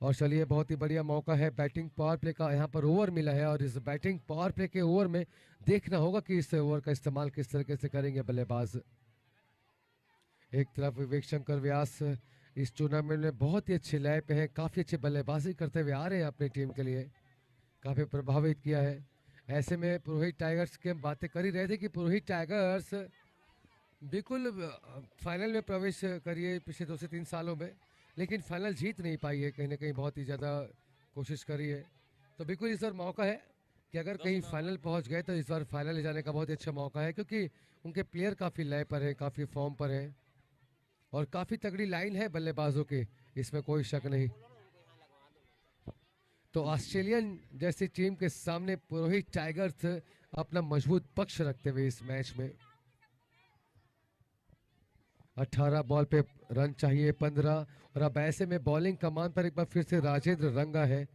और चलिए बहुत ही बढ़िया मौका है, बैटिंग पावर प्ले का यहाँ पर ओवर मिला है और इस बैटिंग पावर प्ले के ओवर में देखना होगा कि इस ओवर का इस्तेमाल किस तरीके से करेंगे बल्लेबाज। एक तरफ विवेक शंकर व्यास इस टूर्नामेंट में बहुत ही अच्छे लय पे हैं, काफ़ी अच्छी बल्लेबाजी करते हुए आ रहे हैं अपनी टीम के लिए, काफ़ी प्रभावित किया है। ऐसे में पुरोहित टाइगर्स की हम बातें कर ही रहे थे कि पुरोहित टाइगर्स बिल्कुल फाइनल में प्रवेश करिए पिछले 2 से 3 सालों में, लेकिन फाइनल जीत नहीं पाई है, कहीं ना कहीं बहुत ही ज़्यादा कोशिश करी है। तो बिल्कुल इस बार मौका है कि अगर कहीं फाइनल पहुंच गए तो इस बार फाइनल ले जाने का बहुत ही अच्छा मौका है, क्योंकि उनके प्लेयर काफ़ी लय पर हैं, काफ़ी फॉर्म पर हैं और काफ़ी तगड़ी लाइन है बल्लेबाजों की, इसमें कोई शक नहीं। तो ऑस्ट्रेलियन जैसी टीम के सामने पुरोहित टाइगर्स अपना मजबूत पक्ष रखते हुए इस मैच में 18 बॉल पे रन चाहिए 15 और अब ऐसे में बॉलिंग कमान पर एक बार फिर से राजेंद्र रंगा है।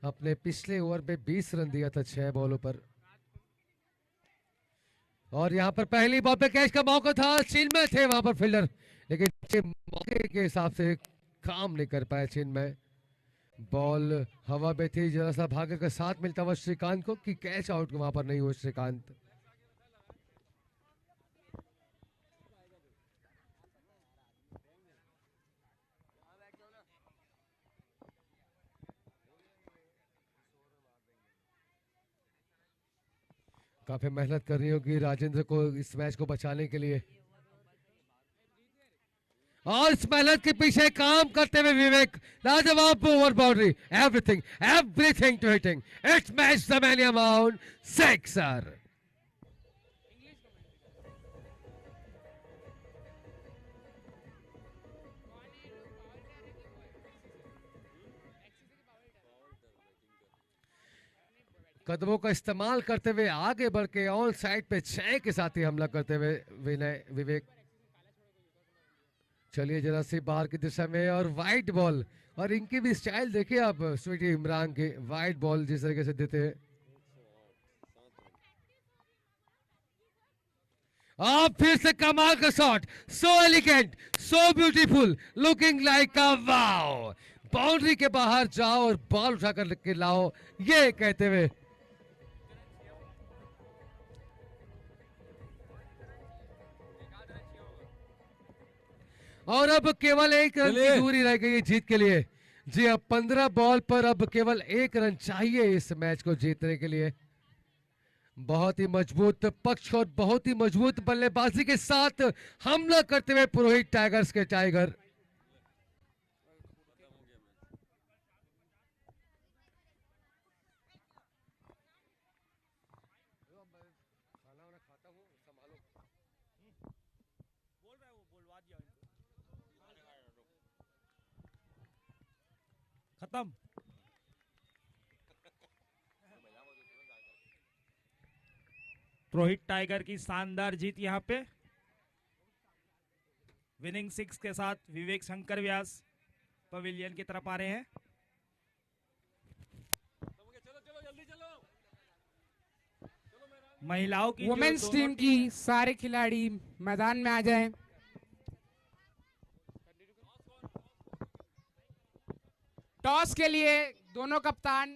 अपने पिछले ओवर में 20 रन दिया था 6 बॉलों पर और यहाँ पर पहली बॉल पे कैच का मौका था, चिन्मय थे वहां पर फील्डर, लेकिन मौके के हिसाब से काम नहीं कर पाया चिन्मय। बॉल हवा में थी, जरा सा भागे का साथ मिलता हुआ श्रीकांत को कि कैच आउट वहां पर नहीं हुआ श्रीकांत। काफी मेहनत कर रही होगी राजेंद्र को इस मैच को बचाने के लिए और इस मेहनत के पीछे काम करते हुए विवेक लाजवाब over boundary, everything to hitting, it's match the man amount 6 sir. कदमों का इस्तेमाल करते हुए आगे बढ़ के ऑन साइड पे 6 के साथ ही हमला करते हुए विवेक। चलिए जरा सी बाहर की दिशा में और वाइट बॉल, और इनकी भी स्टाइल देखिए आप स्वीटी इमरान के, वाइट बॉल जिस तरीके से देते हैं। अब फिर से कमाल का shot, so elegant, so beautiful, looking like a wow. Boundary के बाहर जाओ और बॉल उठाकर के लाओ, ये कहते हुए और अब केवल 1 रन की दूरी रह गई है जीत के लिए। जी अब 15 बॉल पर अब केवल 1 रन चाहिए इस मैच को जीतने के लिए। बहुत ही मजबूत पक्ष और बहुत ही मजबूत बल्लेबाजी के साथ हमला करते हुए पुरोहित टाइगर्स के टाइगर।
खत्म। पुरोहित टाइगर की शानदार जीत यहाँ पे। विनिंग 6 के साथ विवेक शंकर व्यास पवेलियन की तरफ आ रहे हैं। महिलाओं की
वुमेन्स टीम की सारे खिलाड़ी मैदान में आ जाएं। टॉस के लिए दोनों कप्तान